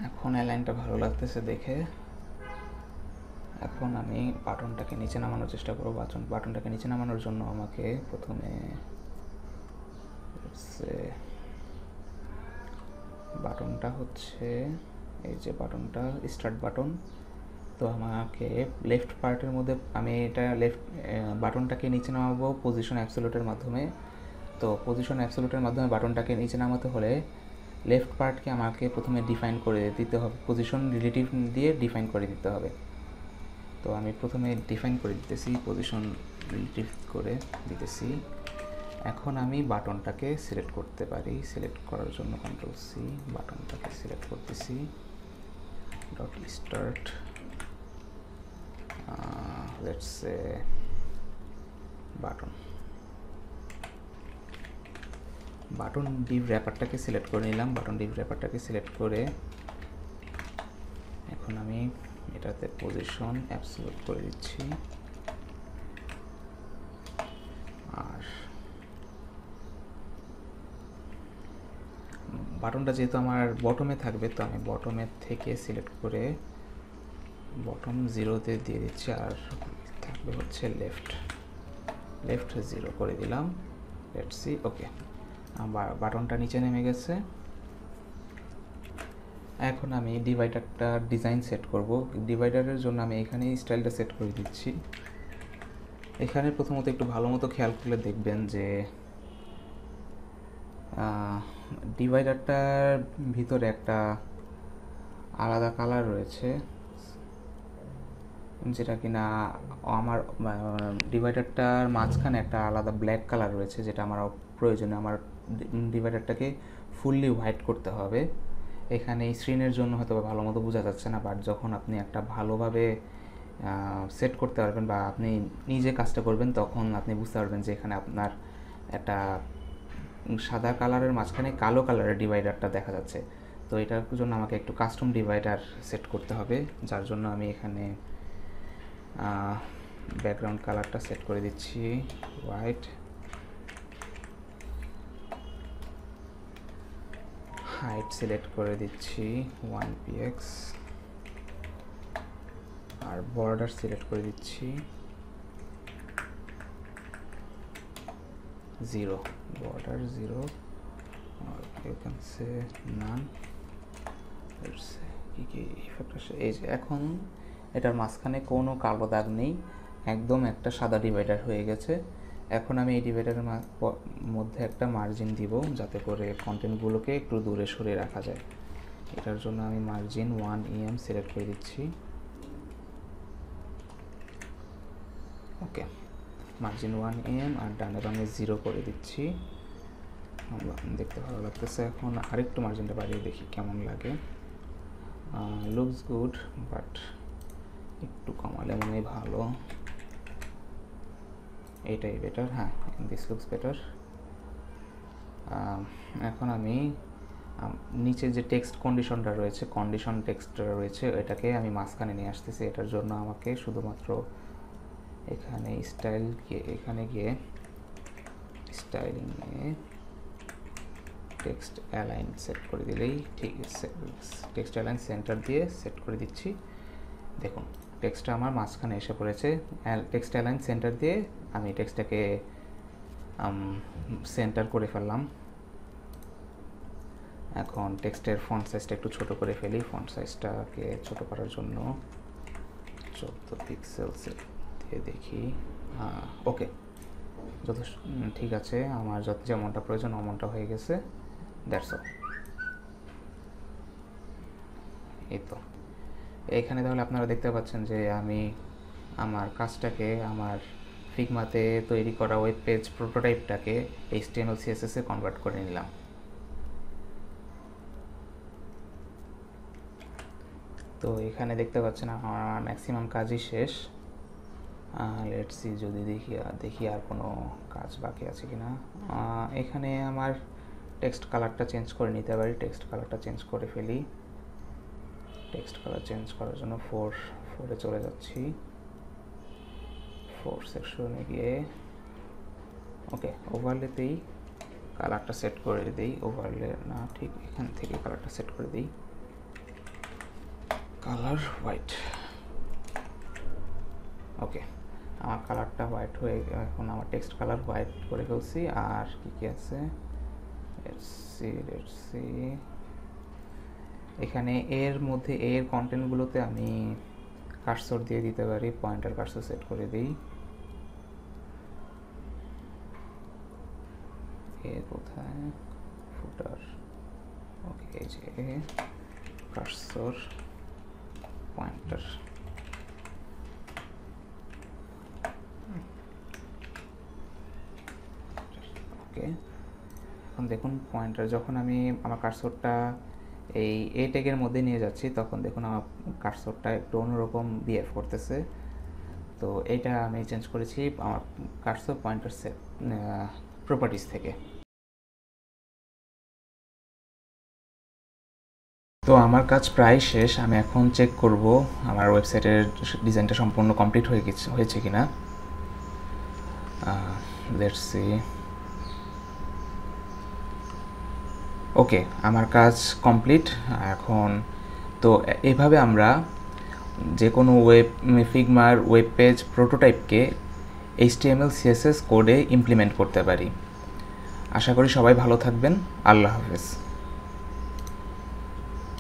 এখন এই লাইনটা ভালো লাগতেছে দেখে। এখন আমি বাটনটাকে নিচে নামানোর চেষ্টা করব। বাটনটাকে নিচে নামানোর জন্য আমাকে প্রথমে বাটনটা হচ্ছে এই যে বাটনটা স্টার্ট বাটন। তো আমাকে লেফট পার্টের মধ্যে আমি এটা বাটনটাকে নিচে নামাবো পজিশন অ্যাবসোলিউটের মাধ্যমে। তো পজিশন অ্যাবসোলিউটের মাধ্যমে বাটনটাকে নিচে নামাতে হলে লেফট পার্টকে আমাকে প্রথমে ডিফাইন করে দিতে হবে, পজিশন রিলেটিভ দিয়ে ডিফাইন করে দিতে হবে। তো আমি প্রথমে ডিফাইন করে দিতেছি, পজিশন রিলেটিভ করে দিতেছি। এখন আমি বাটনটাকে সিলেক্ট করতে পারি। সিলেক্ট করার জন্য কন্ট্রোল সি, বাটনটাকে সিলেক্ট করতেছি, dot start, let's say button div র্যাপারটাকে সিলেক্ট করে নিলাম। বাটন ডিভ র্যাপারটাকে সিলেক্ট করে এখন আমি এটাতে পজিশন অ্যাবসলিউট করে দিচ্ছি। আর বাটনটা যেহেতু আমার বটমে থাকবে, তো আমি বটমের থেকে সিলেক্ট করে বটম 0-তে দিয়ে দিচ্ছি, আর থাকবে হচ্ছে লেফট 0 করে দিলাম। লেটস সি, ওকে, বাটনটা নিচে নেমে গেছে। এখন আমি ডিভাইডারটা ডিজাইন সেট করব। ডিভাইডারের জন্য আমি এখানে স্টাইলটা সেট করে দিচ্ছি। এখানে প্রথমত একটু ভালো মতো খেয়াল করলে দেখবেন যে ডিভাইডারটার ভিতরে একটা আলাদা কালার রয়েছে, যেটা কিনা আমার ডিভাইডারটার মাঝখানে একটা আলাদা ব্ল্যাক কালার রয়েছে, যেটা আমার প্রয়োজনে আমার ডিভাইডারটাকে ফুললি হোয়াইট করতে হবে। এখানে স্ক্রিনের জন্য হয়তো ভালো মতো বোঝা যাচ্ছে না, বাট যখন আপনি একটা ভালোভাবে সেট করতে পারবেন বা আপনি নিজে কাজটা করবেন, তখন আপনি বুঝতে পারবেন যে এখানে আপনার একটা সাদা কালারের মাঝখানে কালো কালারের ডিভাইডারটা দেখা যাচ্ছে। তো এটার জন্য আমাকে একটু কাস্টম ডিভাইডার সেট করতে হবে, যার জন্য আমি এখানে ব্যাকগ্রাউন্ড কালারটা সেট করে দিচ্ছি হোয়াইট, হাইট সিলেক্ট করে দিচ্ছি 1px, আর বর্ডার সিলেক্ট করে দিচ্ছি 0, border 0, or you can say none. Let's say কি ইফেক্ট আসে। এই যে এখন এটার মাঝখানে কোনো কালো দাগ নেই, একদম একটা সাদা ডিভাইডার হয়ে গেছে। এখন আমি এই ডিভাইডারের মধ্যে একটা মার্জিন দিব, যাতে করে কন্টেন্টগুলোকে একটু দূরে সরিয়ে রাখা যায়। এটার জন্য আমি মার্জিন 1 em সিলেক্ট করে দিচ্ছি। ওকে, মার্জিন 1 em আর ডানে বামে 0 করে দিচ্ছি। দেখতে ভালো লাগতেছে। এখন আরেকটু মার্জিনটা বাড়িয়ে দেখি কেমন লাগে। লুকস গুড, বাট একটু কমালে মনে হয় ভালো। এইটাই বেটার, হ্যাঁ, দিস লুকস বেটার। এখন আমি নিচে যে টেক্সট কন্ডিশনটা রয়েছে, কন্ডিশন টেক্সটটা রয়েছে, এটাকে আমি মাঝখানে নিয়ে আসতেছি। এটার জন্য আমাকে শুধুমাত্র এখানে এখানে গিয়ে স্টাইলিংয়ে টেক্সট অ্যালাইন সেট করে দিলেই ঠিক আছে। টেক্সট অ্যালাইন সেন্টার দিয়ে সেট করে দিচ্ছি। দেখুন টেক্সটটা আমার মাঝখানে এসে পড়েছে। টেক্সট অ্যালাইন সেন্টার দিয়ে আমি টেক্সটটাকে সেন্টার করে ফেললাম। এখন টেক্সটের ফন্ট সাইজটা একটু ছোট করে ফেলি। ফন্ট সাইজটাকে ছোট করার জন্য 14 পিক্সেল দিয়ে দেখি। ওকে, যথেষ্ট ঠিক আছে। আমার যেমনটা প্রয়োজন অমনটা হয়ে গেছে। That's all. এই তো এখানে তাহলে আপনারা দেখতে পাচ্ছেন যে আমি আমার কাজটাকে আমার ফিগমাতে তৈরি করা ওয়েব পেজ প্রোটোটাইপটাকে HTML CSS এ কনভার্ট করে নিলাম। তো এখানে দেখতে পাচ্ছেন আমার ম্যাক্সিমাম কাজই শেষ। লেটস সি, যদি দেখি আর কোনো কাজ বাকি আছে কিনা। এখানে আমার টেক্সট কালারটা চেঞ্জ করে নিতে পারি। টেক্সট কালারটা চেঞ্জ করে ফেলি। টেক্সট কালার চেঞ্জ করার জন্য 4-এ চলে যাচ্ছি। 4 সেকশনে গিয়ে ওকে, ওভারলেতেই কালারটা সেট করে দিই। ওভারলে না, ঠিক এখান থেকে কালারটা সেট করে দিই, কালার হোয়াইট। ওকে, আমার কালারটা হোয়াইট হয়ে, এখন আমার টেক্সট কালার হোয়াইট করে ফেলছি। আর কি আছে, লেটস সি, এখানে এর মধ্যে এর কন্টেন্টগুলোতে আমি কার্সর দিয়ে দিতে পারি, পয়েন্টার কার্সর সেট করে দিই। এ কোথায়, ফুটার, ওকে, এই যে কার্সর পয়েন্টার। ওকে, এখন দেখুন পয়েন্টার যখন আমি আমার কার্সরটা এই এ ট্যাগের মধ্যে নিয়ে যাচ্ছি, তখন দেখুন আমার কার্সরটা একটু অন্যরকম বিহেভ করতেছে। তো এইটা আমি চেঞ্জ করেছি আমার কার্সর পয়েন্টার সেট প্রপার্টিস থেকে। তো আমার কাজ প্রায় শেষ, আমি এখন চেক করব আমার ওয়েবসাইটের ডিজাইনটা সম্পূর্ণ কমপ্লিট হয়েছে কিনা। লেটস সি, ওকে, আমার কাজ কমপ্লিট এখন। তো এইভাবে আমরা যে কোনো ফিগমার ওয়েব পেজ প্রোটোটাইপকে HTML CSS কোডে ইমপ্লিমেন্ট করতে পারি। আশা করি সবাই ভালো থাকবেন। আল্লাহ হাফেজ।